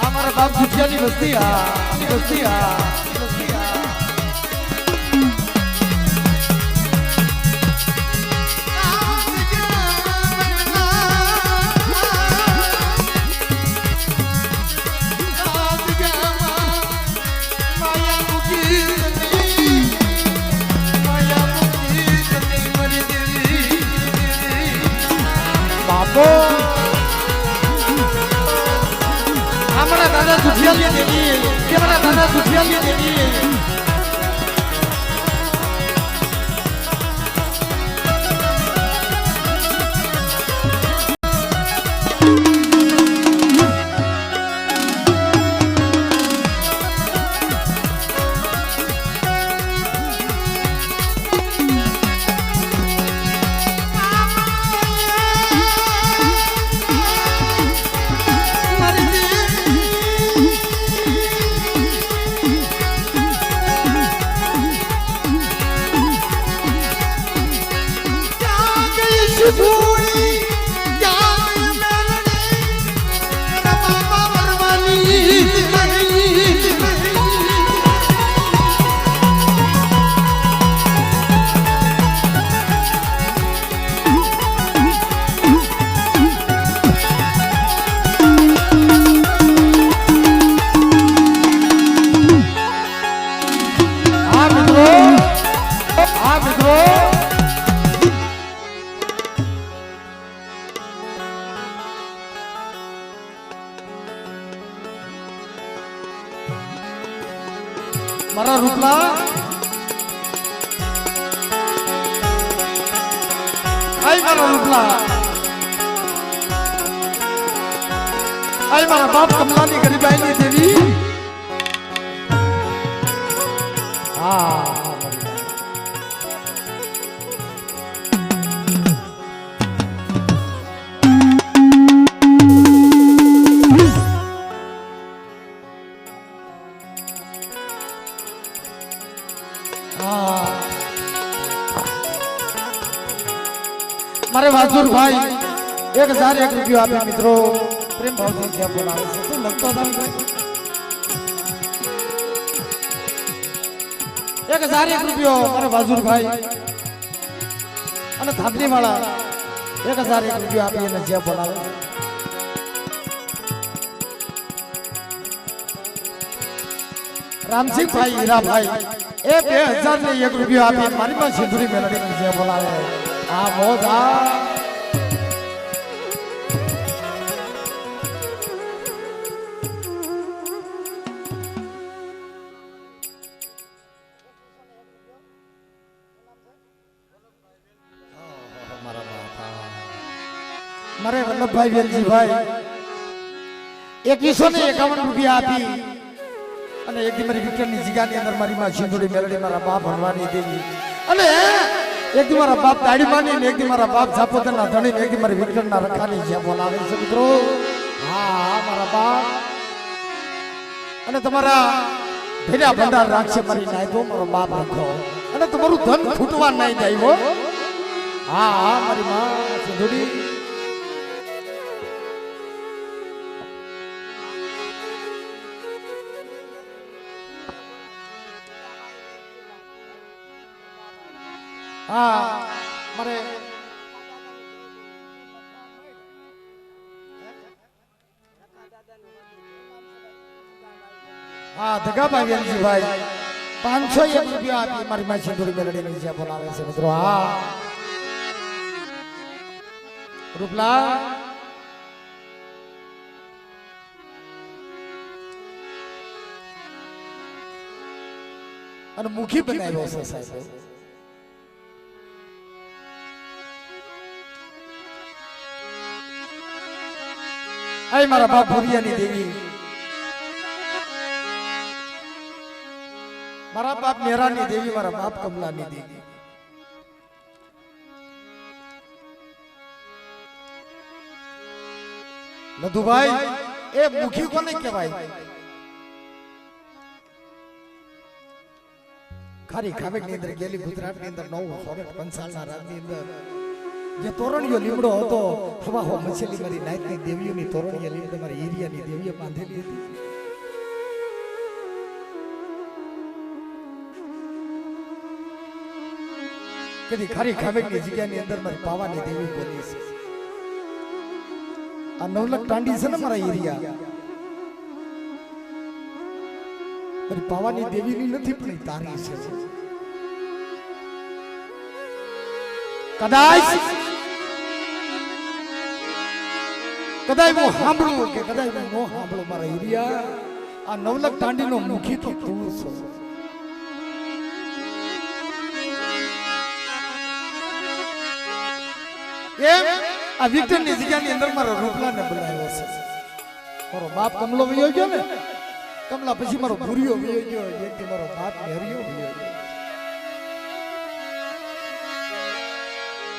हमारा बाप जुटियाली बस्ती बापो हमारा दादा जुटियाली देवी हमारा दादा जुटियाली देवी મારા રૂપલા આય મારા રૂપલા આય મારા બાપ કમલાની ગરીબાઈની દેવી હા મારે વાસુર ભાઈ 1001 રૂપિયો આપ્યા મિત્રો પ્રેમ ભાવથી જે બોલાવે છે શું લખતો હતા મિત્રો 1001 રૂપિયો મારે વાસુર ભાઈ અને થાપલી વાળા 1001 રૂપિયો આપી અને જે બોલાવે રામસિંહ ભાઈ હીરાભાઈ એ 2001 રૂપિયો આપી મારી પાસે સિંધુરી મેલડી જે બોલાવે આ મોદા મારે વલ્લભભાઈ વેલજીભાઈ 2151 રૂપિયા આપી અને એક દી મારી વિક્રમની જીગાની અંદર મારી માં સિંધુડી મેલડી મારા બાપ ભણવાની દેવી અને એક દી મારા બાપ દાડી માની ને એક દી મારા બાપ જાપોદરના ધણી ને એક દી મારી વિક્રમના રખાની જે બોલાવે છે મિત્રો હા મારા બાપ અને તમારા ભેરા ભંડાર રાખશે મારી નાયતો મારો બાપ રાખો અને તમારું ધન ફૂટવા નહીં જાય હો હા મારી માં સિંધુડી હા મારે હા ધગાભાઈ વેલજીભાઈ 501 રૂપિયા આપી મારી માં સિંધુડી મેલડીની જે બોલાવે છે મિત્રો હા રૂપલા અને મુખી બનાવ્યો છે સાહેબ આય મારા બાપ ભુરિયાની દેવી મારા બાપ મેરાની દેવી મારા બાપ કમલાની દેવી લધુભાઈ એ મુખી કોને કહેવાય ખારી ખાવેક ની અંદર ગેલી ગુજરાત ની અંદર 955 ના રાત ની અંદર જે તોરણીયો લીમડો હતો હવા હો મછલી મારી નાઈતની દેવીઓની તોરણીયા લીમડો મારી એરિયાની દેવીએ બાંધેલી હતી કદી ખારી ખાવેકની જગ્યાની અંદર મારી પાવાની દેવી બોલી છે આ નવલખ ટાંડી છે ને મારા એરિયા મારી પાવાની દેવીની નથી પણ તારી છે કદાચ કદાચ હું સાંભળું કે કદાચ હું ન સાંભળું મારા એરિયા આ નવલખ ટાંડીનો મુખી તો તું છો એમ આ વિક્ટરની જગ્યાની અંદર મારો રૂપલાને બોલાવ્યો છે મારો બાપ કમલો વયો ગયો ને કમલા પછી મારો ભૂરિયો વયો ગયો એકથી મારો બાપ હરિયો વયો ગયો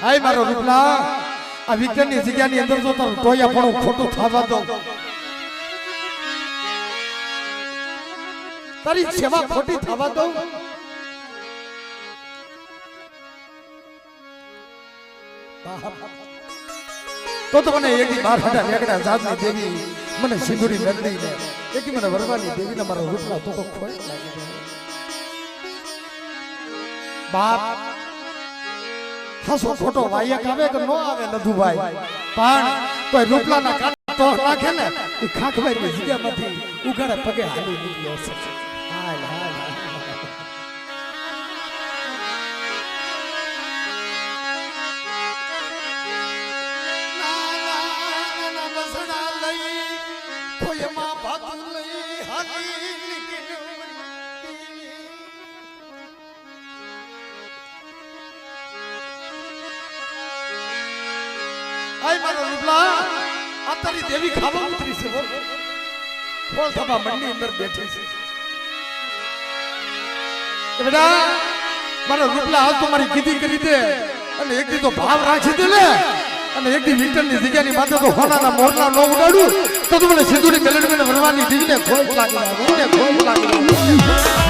હાય મારો રૂપલા આ વિક્ટરની જગ્યાની અંદર જો તારું ટોયા પણ ખોટું થવા દો તારી સેવા ખોટી થવા દો તો મને એક બાર હડા વેગડા જાતની દેવી મને સિંદુરી મેલડી ને એક મને વરવાની દેવી ને મારો રૂપલા તો ખોઈ લાગી બાપ હસો ખોટો વાયક આવે કે નો આવે લધુભાઈ પણ કોઈ રૂપલાના કાન તો રાખે ને એ ખાખભાઈ ની જગ્યામાંથી ઉઘાડે પગે હાલી નીકળ્યો છે હાલ હાલ આય મારો રૂપલા આ તારી દેવી ખાવા ઉતરી છે ફોલ થવા મંડી અંદર બેઠી છે બેટા મારો રૂપલા હાલ તો મારી કીધી કરી દે અને એક દી તો ભાવ રાખી દે ને અને એક દી વિક્ટરની જગ્યાની માથે તો હોનાના મોરના નો ઉડાડું તો તું મને સિંધુની મેલડી મને વરવાની દીવીને ખોટ લાગી ને ખોટ લાગી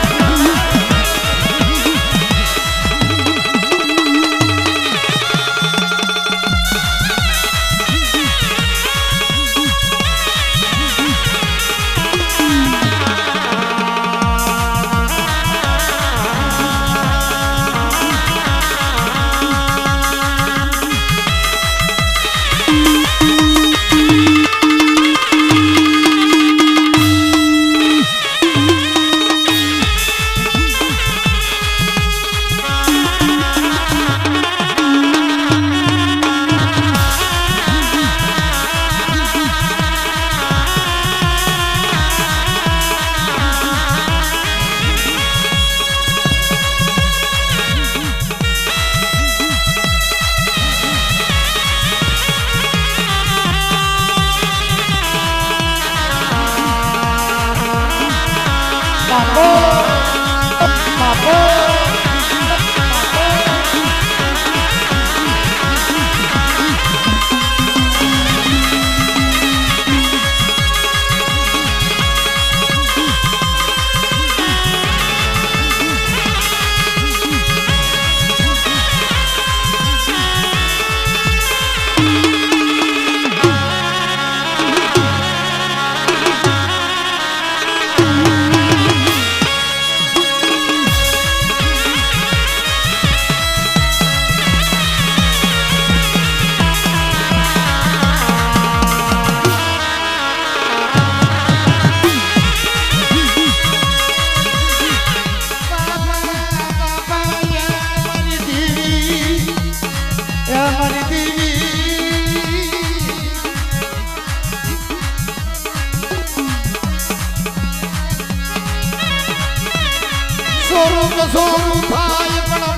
સોરું થાય પણ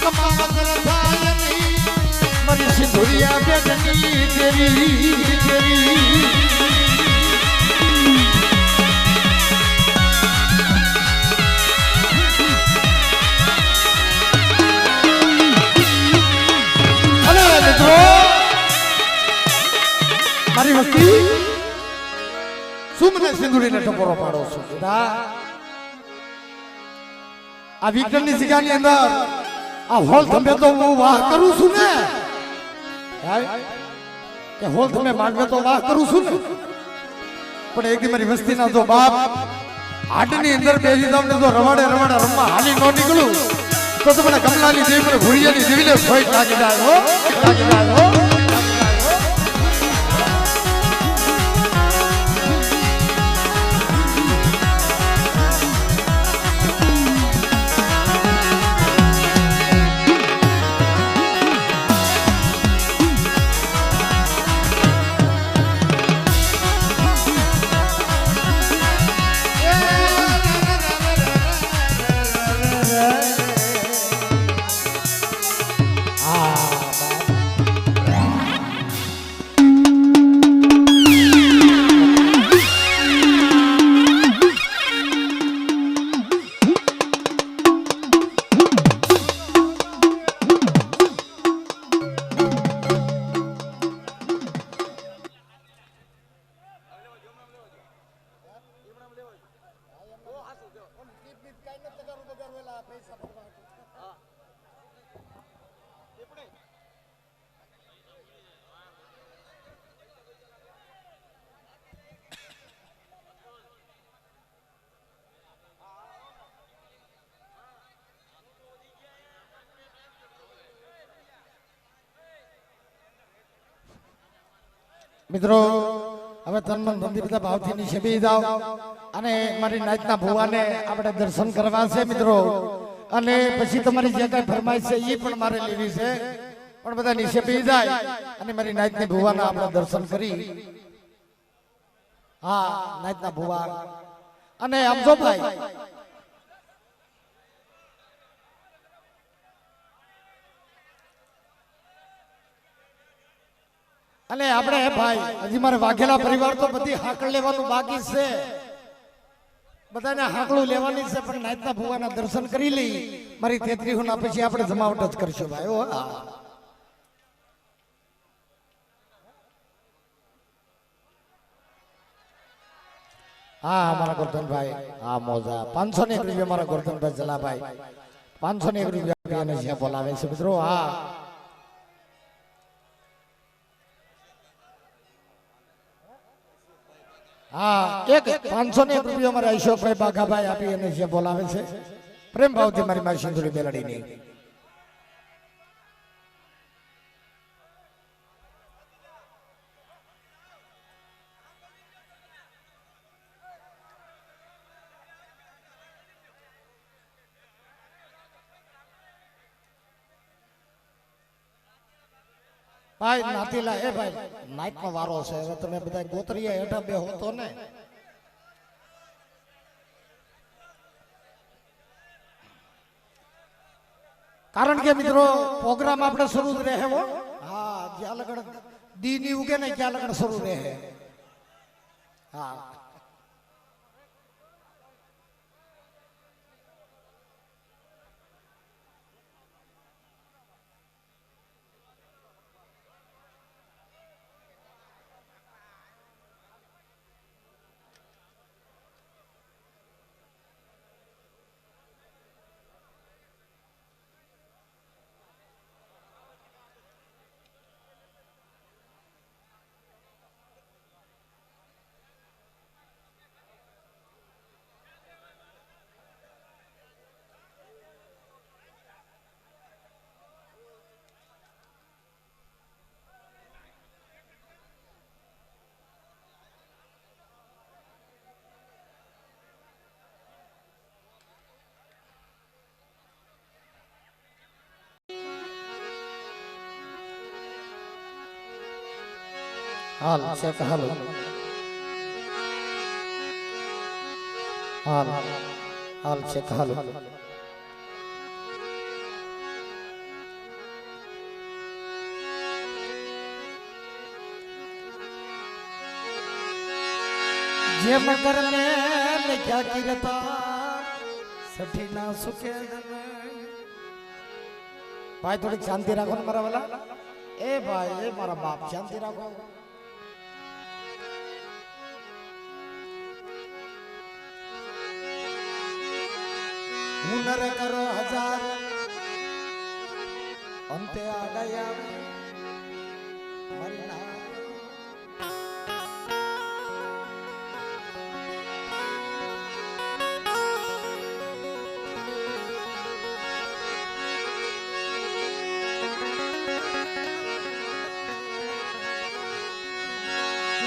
કમાવતર થાય નહીં મારી સિંધુરિયા બેટની દેવી દેવી અરે મિત્રો મારી વસ્તી શું મને સિંધુરીને ટપોરો પાડો છો બેટા આ વિક્રમની જગ્યાની અંદર આ હોલ તમે તો હું વાહ કરું છું ને કે હોલ તમે માંડવે તો વાહ કરું છું ને પણ એક મારી વસ્તીના જો બાપ હાડની અંદર બેસી તમને તો રવાડે રવાડે રમવા હાલી ન નીકળું તો તમને કમલાની દેવી મને ભૂરિયાની દેવીને ફોઈટ લાગી જાય હો લાગી જાય હો મિત્રો હવે તનમન ધનથી ભાવથી નીચે બેસી જાઓ અને મારી નાચના ભુવાને આપણે દર્શન કરવા છે મિત્રો અને પછી તમારી જે કઈ ફરમાઈશ છે એ પણ મારે લેવી છે પણ બધા નીચે બેસી જાય અને મારી નાચની ભુવાના આપણે દર્શન કરી હા નાચના ભુવા અને સમજો ભાઈ અને આપણે ભાઈ હજી મારે વાઘેલા પરિવાર તો બધી હાકળ લેવાનું બાકી છે, બધાને હાકડું લેવાની છે, પણ નાયતના ભુવાના દર્શન કરી લઈ મારી 33 ના પછી આપણે જમાવટ જ કરશું ભાઈ. ઓ હા અમારા ગોરધનભાઈ, હા મોજા 501 રૂપિયા મારા ગોરધનભાઈ જલાભાઈ 501 રૂપિયા આપીને જ્યાં બોલાવે છે મિત્રો. હા હા એક 501 રૂપિયા મારા અશોકભાઈ બાઘાભાઈ આપી અને જે બોલાવે છે પ્રેમ ભાવથી મારી મારી સિંધુડી બેલડીની. ભાઈ નાતીલા એ ભાઈ નાઈટ નો વારો છે, હવે તમે બધા ગોતરીયા હેઠા બે હોતો ને. કારણ કે મિત્રો પ્રોગ્રામ આપણે શરૂ જ રહે હો. હા જ્યાં લગન દી ની ઉગે ને ત્યાં લગન શરૂ રહે. હા હાલ શેખ હાલ હાલ હાલ શેખ હાલ. જે મગર ને લખ્યા કિરતા સઠી ના સુકે. ભાઈ થોડીક શાંતિ રાખો ને મારા વાલા. એ ભાઈ એ મારા બાપ શાંતિ રાખો. હુનર કરો હજાર અંતે આડયા મારી ના.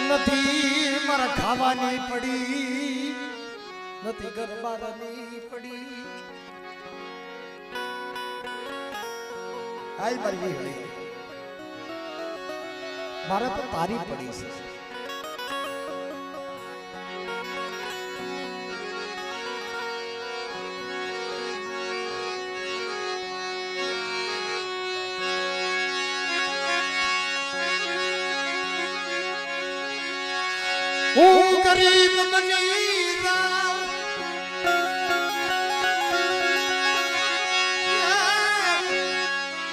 નથી મારા ખાવાની પડી, નથી ગરબાની પડી. આઈ મારી વીહળી મારે તો તારી પડી છે. હું ગરીબ બની જાઉં,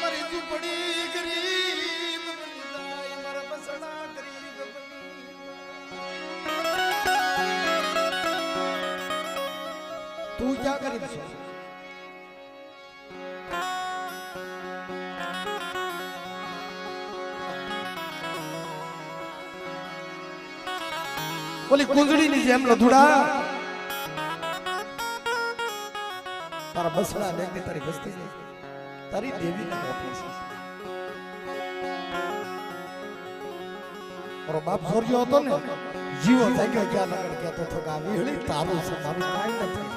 મારી ઝૂંપડી ગરીબ બની જાય, મારા બસડા ગરીબ બની. તું ક્યાં ગરીબ છો? ઓલી કુંજડી ની જેમ લધુડા તારા બસડા લેગની તારી બસ્તી છે, તારી દેવી ને મોકલી છે. મારો બાપ સોર્યો હતો ને જીવો થઈ ગયો ક્યાં લગડ કહેતો હતો કે આ વીહળી તારું છે, મારું કાંઈ નથી.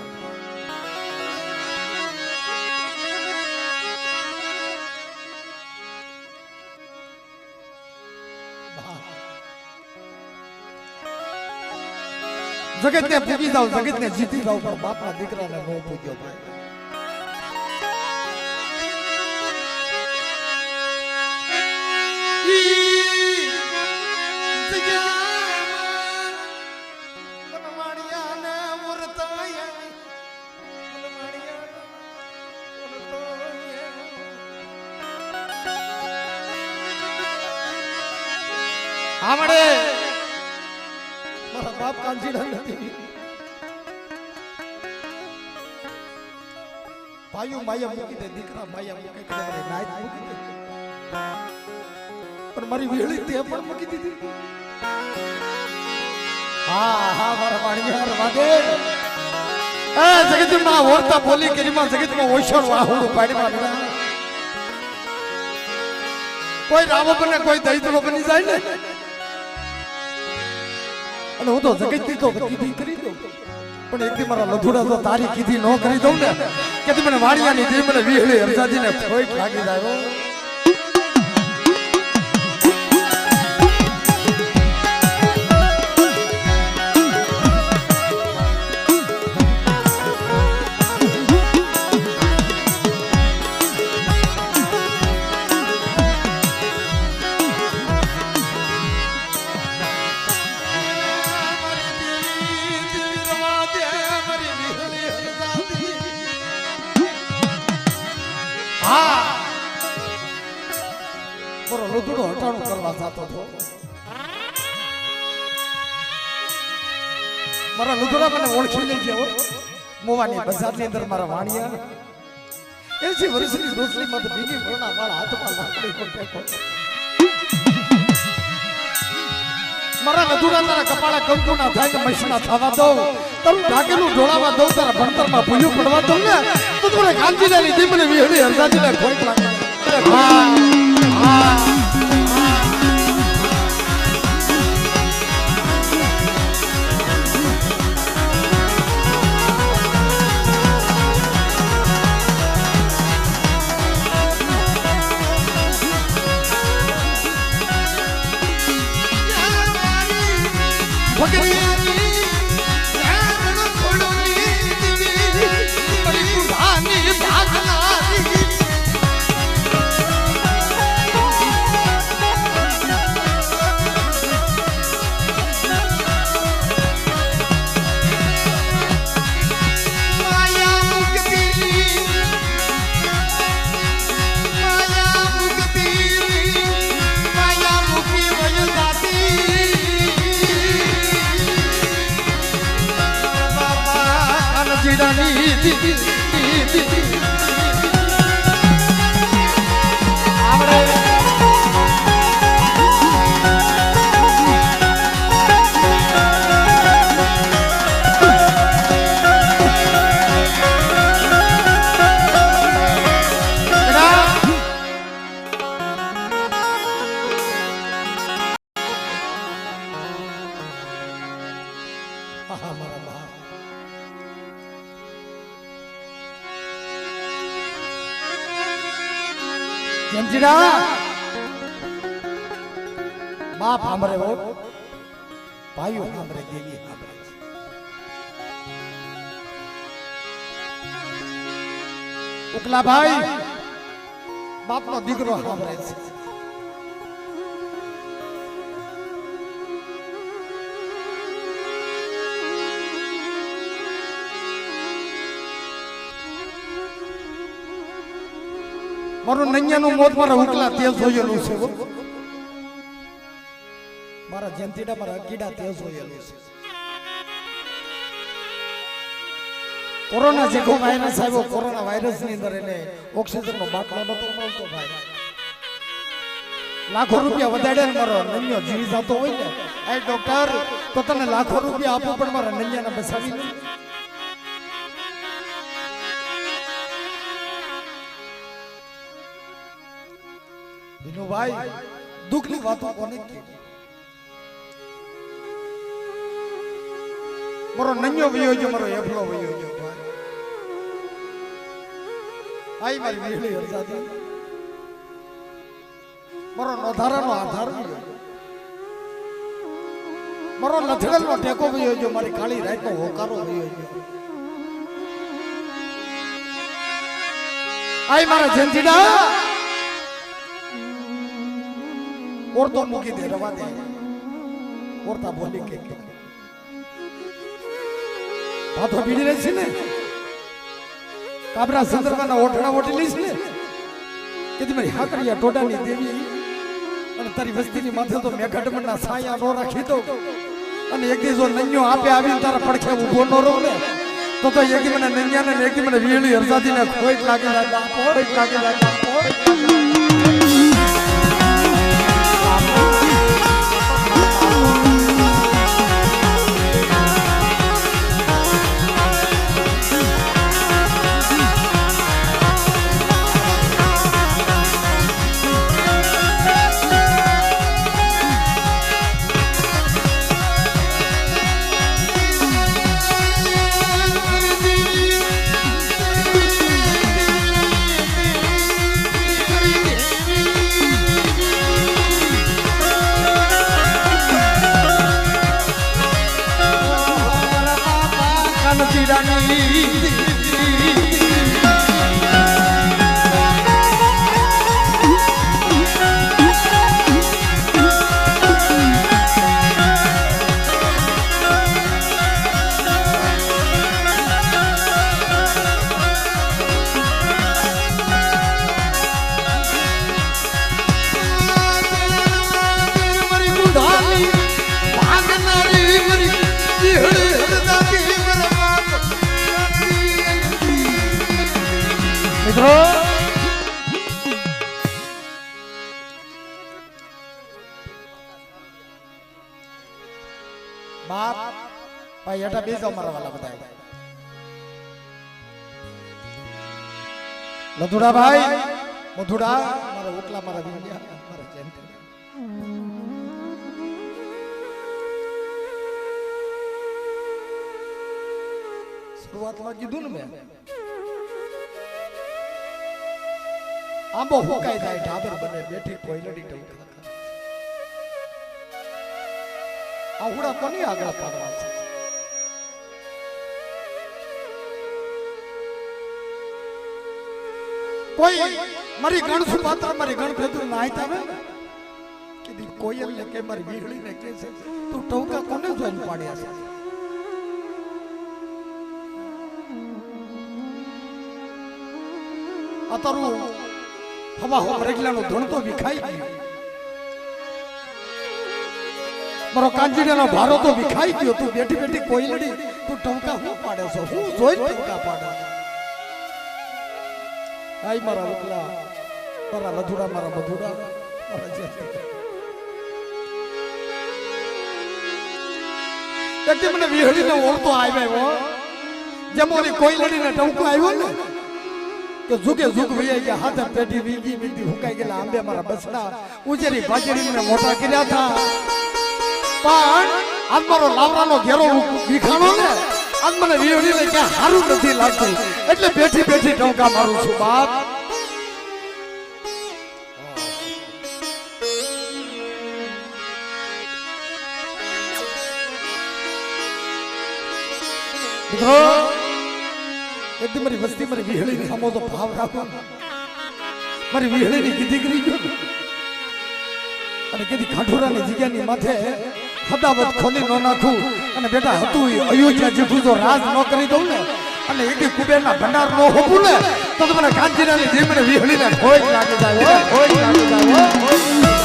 જગત ને પૂજી જાવ, જગત ને જીતી જાવ, પણ બાપના દીકરાને નો પૂજ્યો ભાઈ. આમડે મારા બાપ કાંજીડા નથી ભાઈઓ માયા મૂકી દે દીકરા માયા મૂકે કદાચ નાઈટ મૂકી દે પણ મારી વેળી તે પણ મૂકી દીધી હા હા મારા વાણિયાર વાદે એ જગતમાં ઓરતા બોલી કેરીમાં જગતમાં ઓછળ વાહુડું પાડીમાં કોઈ રાવો બને કોઈ દૈતરો બની જાય ને અને હું તો જગતની તો કીધી કરી દઉં પણ એક દી મારા લધુડા તો તારી કીધી ન કરી દઉં ને કે તું મને વાણિયાની દે મને વિહળી હરજાજીને ફોઈટ લાગી જાય લધુડો હટાણું કરવા જતો હતો મારા લધુડા મને ઓળખી લઈ ગયો મોવાની બજારની અંદર મારા વાણિયા 80 વર્ષની ડોસલી માં બીજી ભરણા વાળા હાથમાં લાકડી પર ટેકો મારા લધુડા તારા કપાળા કંકુના થાય કે મૈસણા થવા દઉં તારું ઢાકેલું ઢોળાવા દઉં તારા ભણતરમાં ભૂલ્યું પડવા દઉં ને તો તું ગાંધીલાની દી મને વિહળી હરદાજીને ખોઈ લાગે बाप हमरे हो भाइयों हमरे देवी हमरे उकला भाई बाप नो दीकरो हमरे मारो नैया नु मोत मारा उकला तेज होयेलु छे मारा जयंतीडा मारा कीड़ा तेज होयेलु छे कोरोना जेको वायरस आव्यो कोरोना वायरस ની અંદર એને ઓક્સિજન નો બાટલો નતો મળતો ભાઈ લાખો રૂપિયા વધાડે મારો નૈયો જીવી જાતો હોય ને એ ડોક્ટર તો તને લાખો રૂપિયા આપો પણ મારા નૈયાને બસાવી લે दिनू भाई दुख की बातों कोने की मरो नन्यो वयो जो मरो एफलो वयो जो भाई आई मारी वीहली हरजादी मरो नोधारा नो आधार वयो मरो लथड़ल नो टेको वयो जो मारी काली रात नो होकारो वयो जो आई मारा जंजीडा और तो मुकी दे रवा दे और ता बोली के बात हो बीड़ी रही ने काबरा संदर्भना ओठड़ा ओटी लीस ने कि तुम्हारी हाकरिया टोडानी देवी અને તારી વસ્તીની માથે તો મેઘાડમણના સાયા નો રાખી દો અને એક દિવસ જો નૈયો આપે આવીને તારા પડખે ઊભો ન રહો ને તો એક દી મને નૈયાને ને એક દી મને વીહળી હરસાદીને ખોટ લાગી જાય ખોટ લાગી જાય बाप भाई एटा बेस मारा वाला बताए मधुड़ा भाई मधुड़ा मारा ओकला मारा विंडिया मारा जयंती शुरुआत में कीधुं ने मैं आंबो हुकाई जाए ढाबर बने बेठी कोयलड़ी टोका आहुड़ा कोनी आगळ पाडवा छे कोई मारी गण सुपात्र मारी गण भेदु नाई तावे कि दी कोयल ने के मारी वीहળી ने के छे तू टोका कोने જોઈને પાડ્યા છે અતરુ હવા હો રેગલાનો ધણ તો વિખાઈ ગયો મારો કાંજીડાનો ભારો તો વિખાઈ ગયો તું બેઠી બેઠી કોયલડી તું ટંકા હું પાડે છો હું જોઈ ટંકા પાડે આઈ મારા ઓકલા મારા મધુડા મારા જે એકદમ મને વીહળીને ઓળતો આવ્યો જેમોની કોયલડીને ટંકો આવ્યો ને કે ઝુકે ઝુક વૈયા ગયા હાથ પેઢી વીગી વીગી હુકાઈ ગયેલા આંબે મારા બસડા ઉજેરી ભાજડીને મોટા કર્યા હતા પણ આજ મારો લાવરાનો ઘેરો વિખાણો ને આજ મને વીહળીને ક્યાં સારું નથી લાગતું એટલે બેઠી બેઠી ટંકા મારું છું બાપ એકદમ મારી વસ્તી મારી વીહળીની સામો તો ભાવ રાખો મારી વીહળીની કીધી કરી ગયો અને કીધી ખાઠોરાની જગ્યાની માથે હદાવત ખોલી ન નાખું અને બેટા હતું અયોધ્યા જેટલું જો રાજ ન કરી દઉં ને અને એકી કુબેરના ભંડાર ન હોપું ને તો મને કાંચીનાની જે મને વીહળીને ખોજ લાગી જાય ખોજ લાગી જાય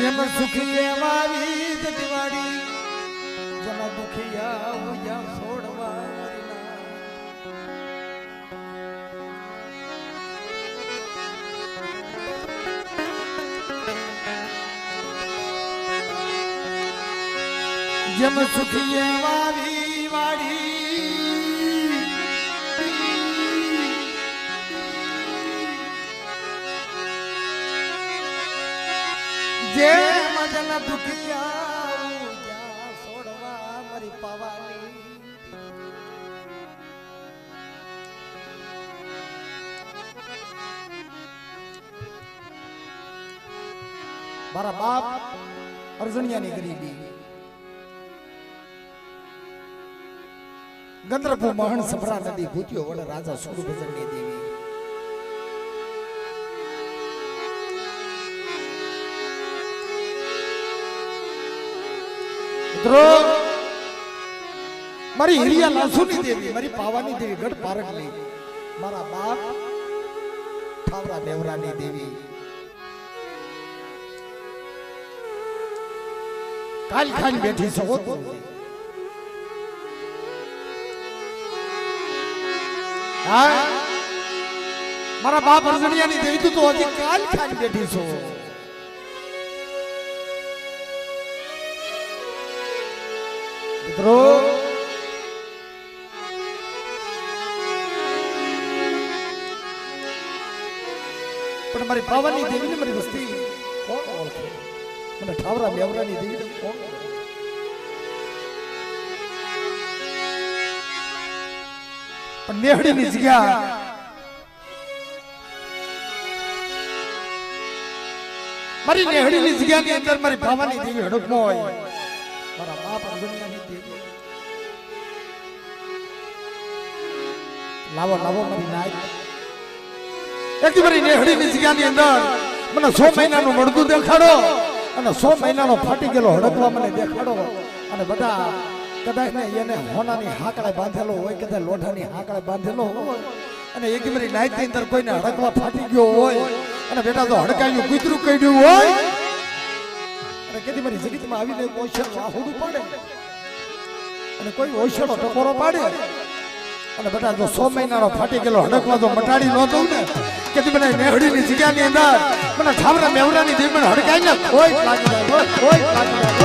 જેમ સુખી એવાવી જગવાડી જેના દુખિયા હોયા છોડવા જેમ સુખીએ વાવી વાડી જે મજન દુખિયા જ્યાં છોડવા મારી પાવાની મારા બાપ અર્જણિયાની ગરીબી ગંદ્રપુ મહણ સભરા નદી ભૂત્યો વડ રાજા સુરભજનની દેવી મિત્રો મારી હિરિયા લાસુની દેવી મારી પાવાની દેવી ગઢ પારગલી મારા બાપ ઠાવરા દેવરાની દેવી કાલ ખાલી બેઠી છો મારા બાપ અર્જણિયાની દેવી તું તો હજી કાલ ખાલી બેઠી છો મિત્રો પણ મારી પાવાની દેવી ને મારી વસ્તી કોણ ઓળખે મને ઠાવરા બેવરાની દેવી કોણ પણ નેહડીની જગ્યા મારી નેહડીની જગ્યાની અંદર મારી ભાવાની દેવી હડકમાં હોય મારા બાપ અર્જણિયાની દેવી લાવો લાવો મારી નાય એક મારી નેહડીની જગ્યાની અંદર મને 100 મહિનાનું મળતું દેખાડો અને 100 મહિનાનો ફાટી ગયેલો હડકવા મને દેખાડો અને બધા કદાચ ને એને હોનાની હાકળે બાંધેલો હોય કદાચ લોઢાની હાકળે બાંધેલો હોય અને એક મારી નાઈટની અંદર કોઈને હડકવા ફાટી ગયો હોય અને બેટા તો હડકાયું કૂતરું કઈડ્યું હોય અને કેદી મારી જગતમાં આવીને ઓછળ વાહુડું પાડે અને કોઈ ઓછળો ટકોરો પાડે અને બેટા જો 100 મહિનાનો ફાટી ગયેલો હડકવા તો મટાડી ન દઉં ને કેદી મને નેહડીની જગ્યાની અંદર મને ઠાવરા મેવરાની દેવી મને હડકાઈ ને કોઈ લાગી જાય કોઈ લાગી જાય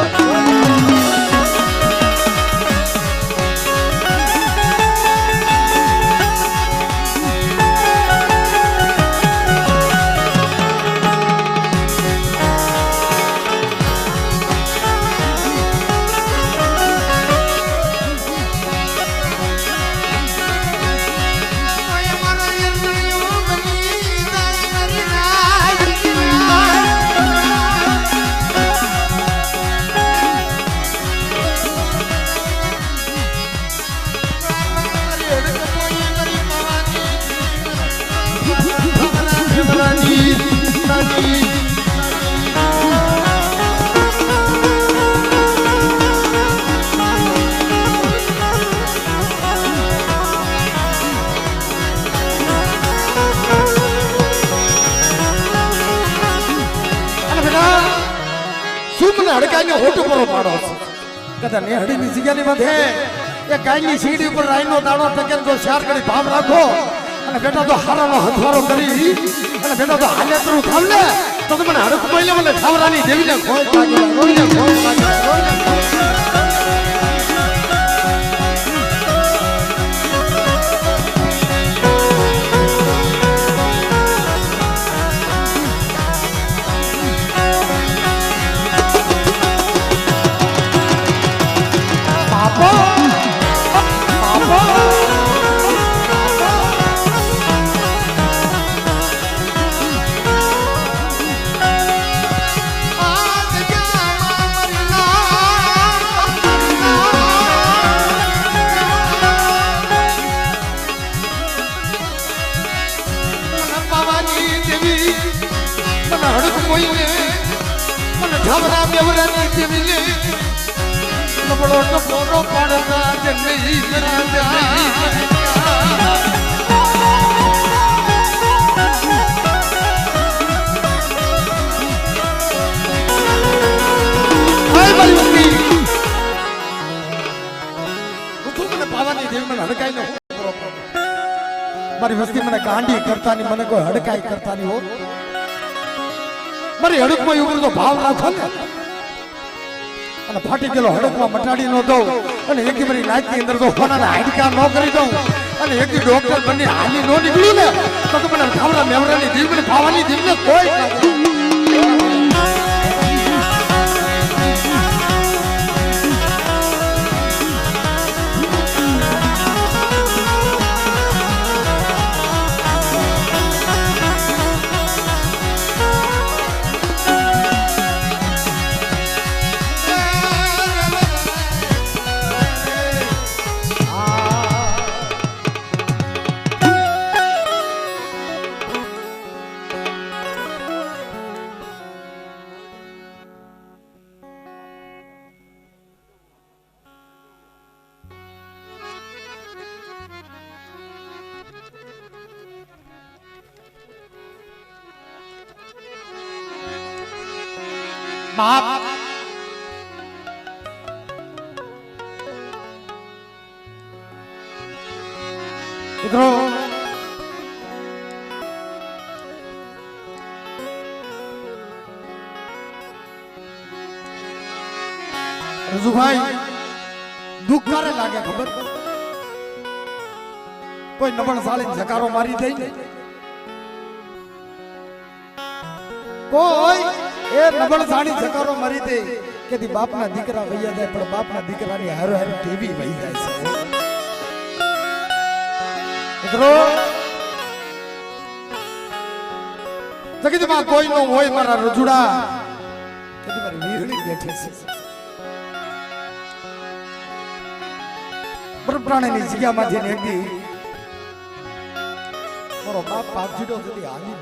હડકાઈને હોટ ઉપર પાડો કદા નેહડીની જગ્યાની બધે એ ગાયની સીડી ઉપર રાઈનો દાણો ટકે જો ચાર કરી ભાવ રાખો અને બેટા તો હારાનો હથવારો કરી અને બેટા તો હાલેતરું થાવ ને તો મને હડક બોલે મને ઠાવરાની દેવીને ખોજ લાગી રોઈને ખોજ લાગી રોઈને ઠાવરા બેવરાની દેવીને નબળો ટકોરો પાડતા જનઈ મારી વસ્તી મને ગાંડી કરતા ની મને કોઈ હડકાઈ કરતા ની હો મારી હડકમાં એવું તો ભાવ રાખો ને અને ફાટી ગયેલો હડકમાં મટાડી ન દઉં અને એક મારી લાઈટની અંદર તો હોનાના હાડકા ન કરી દઉં અને એક ડોક્ટર બંને હાલી ન નીકળ્યું ને તો મને ખાવડા મેવરાની દીવ મને ખાવાની દીવ ને કોઈ બાપ મિત્રો રજુભાઈ દુઃખ ક્યારે લાગે ખબર કોઈ નબળ સાળી જકારો મારી દઈ ને કોઈ એ નબળ સાડી જકારો મારી દે કે દી બાપના દીકરા વૈયા જાય પણ બાપના દીકરાની હારો હારો ટીવી વહી જાય છે મિત્રો જગતમાં કોઈ નો હોય મારા રજુડા કે મારી વીરડી બેઠી છે પ્રાણીની જગ્યામાં જઈને એક દી મારો બાપ પાપ જીડો જતી હાલી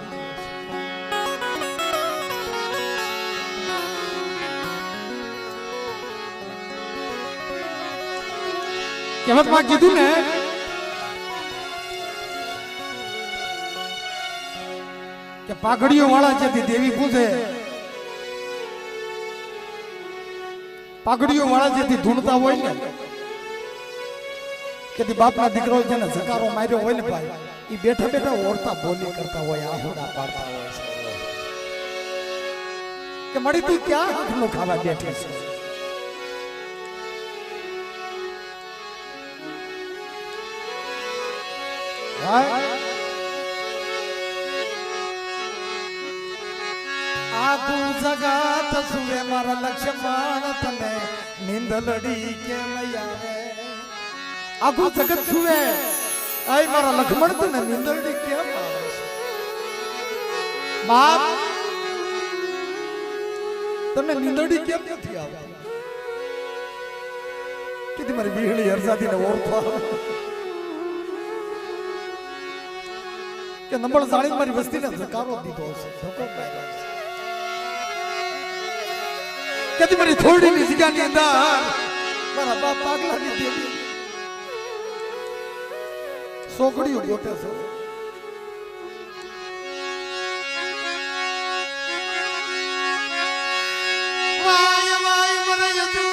કહેવતમાં કીધું ને કે પાઘડીઓ વાળા છે દેવી પૂછે પાઘડીઓ વાળા જેથી ધૂણતા હોય ને કે બાપના દીકરો છે ને જકારો માર્યો હોય ને ભાઈ એ બેઠા બેઠા ઓરતા બોલી કરતા હોય આહોડા પાડતા હોય કે મળી તું ક્યાં હાથનું ખાવા બેઠી છે આખું જગત સુવે મારા લક્ષ્મણ તને નિંદલડી કેમ આવે આખું જગત સુવે આય મારા લક્ષ્મણ તને નિંદલડી કેમ આવે બાપ તમને નિંદલડી કેમ નથી આવતી કે તમારી વિહળી હરસાથી ને ઓળખવા કે નંબર સાડી મારી વસ્તીને ધકારો દીધો છે ધક્કો માર્યો છે કે મારી થોડીની જગ્યાની અંદર મારા બાપ પાગલાની દેવી સોકડીઓ ગોતે છે વાય વાય મરે જતુ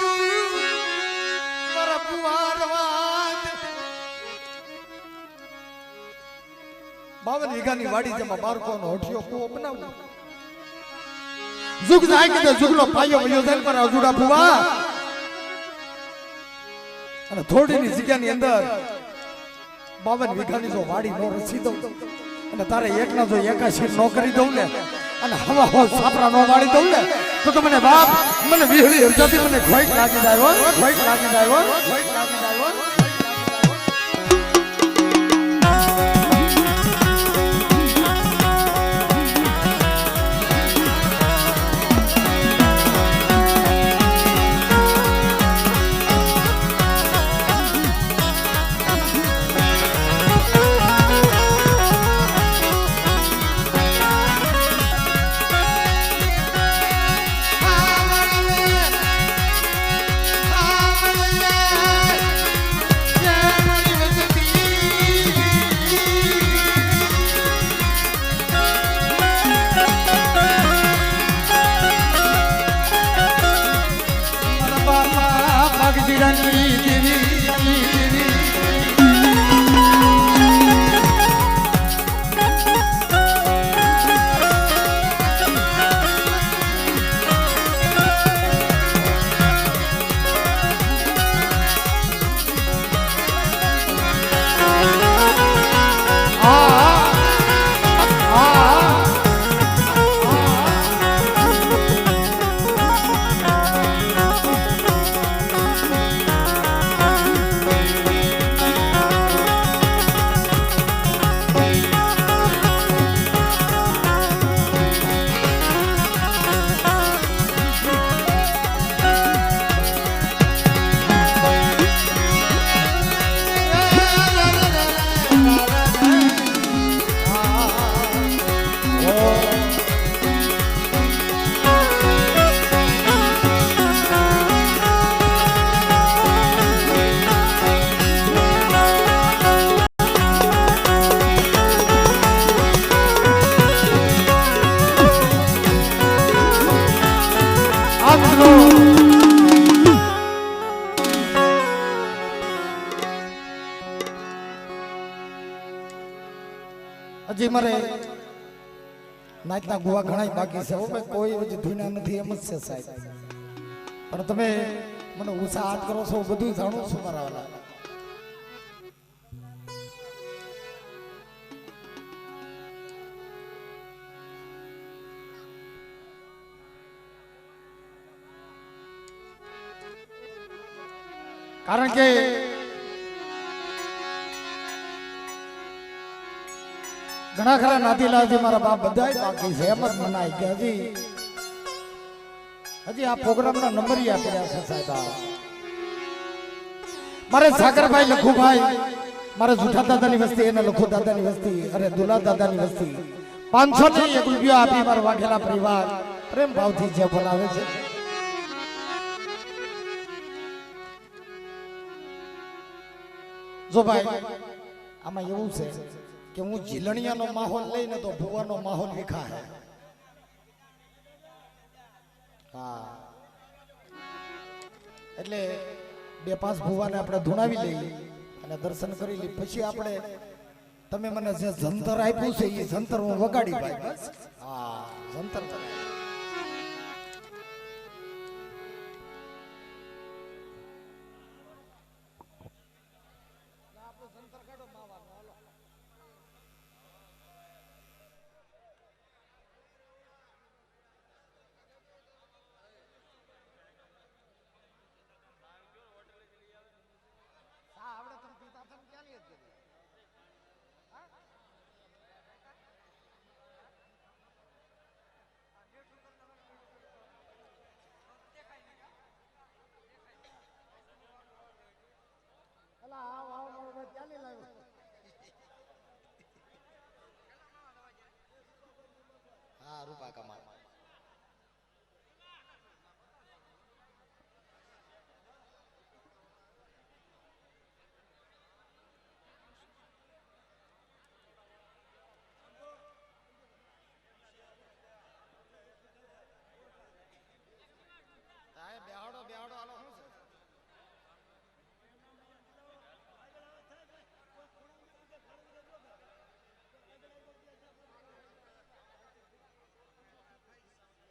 મારા પુવાર વાત 52 વીઘાની વાડી જેમાં બારકોનો હોઠિયો કૂવો બનાવ્યો જુગ જાય કે જુગનો પાયો વયો જાય પર અજુડા ફુવા અને થોડીની જગ્યાની અંદર 52 વીઘાની જો વાડી નો રસી દઉં અને તારે એકના જો એકાશી નો કરી દઉં ને અને હવા હો સાપરા નો વાળી દઉં ને તો મને બાપ મને વીહળી હરજાથી મને ખોઈટ લાગી જાય હો ખોઈટ લાગી જાય હો ખોઈટ લાગી જાય હો હજી મારે નાચના ગુવા ઘણા બાકી છે ભાઈ, કોઈ હજી ધૂના નથી એમ જ છે સાહેબ. પણ તમે મને ઉત્સાહ હાથ કરો છો, બધું જાણું છું મારા વાલા. કારણ કે ઘણા ખરા નાતીલાજી મારા બાપ બધા બાકી છે, એમ જ મનાય કે હજી આ પ્રોગ્રામના નંબર આપ્યા છે સાહેબ. મારે સાગરભાઈ લખુભાઈ, મારે જુઠા દાદાની વસ્તી, એને લખુ દાદાની વસ્તી, અરે દુલા દાદાની વસ્તી 501 રૂપિયા આપી મારા વાઘેલા પરિવાર પ્રેમ ભાવથી જે બોલાવે છે. જો ભાઈ આમાં એવું છે કે હું ઝીલણિયાનો માહોલ લઈને તો ભુવાનો માહોલ વિખા હે. હા, એટલે 2-5 ભુવાને આપણે ધૂણાવી લઈએ અને દર્શન કરી લઈએ, પછી આપણે તમે મને જે જંતર આપ્યું છે એ જંતર હું વગાડી ભાઈ. બસ હા, જંતર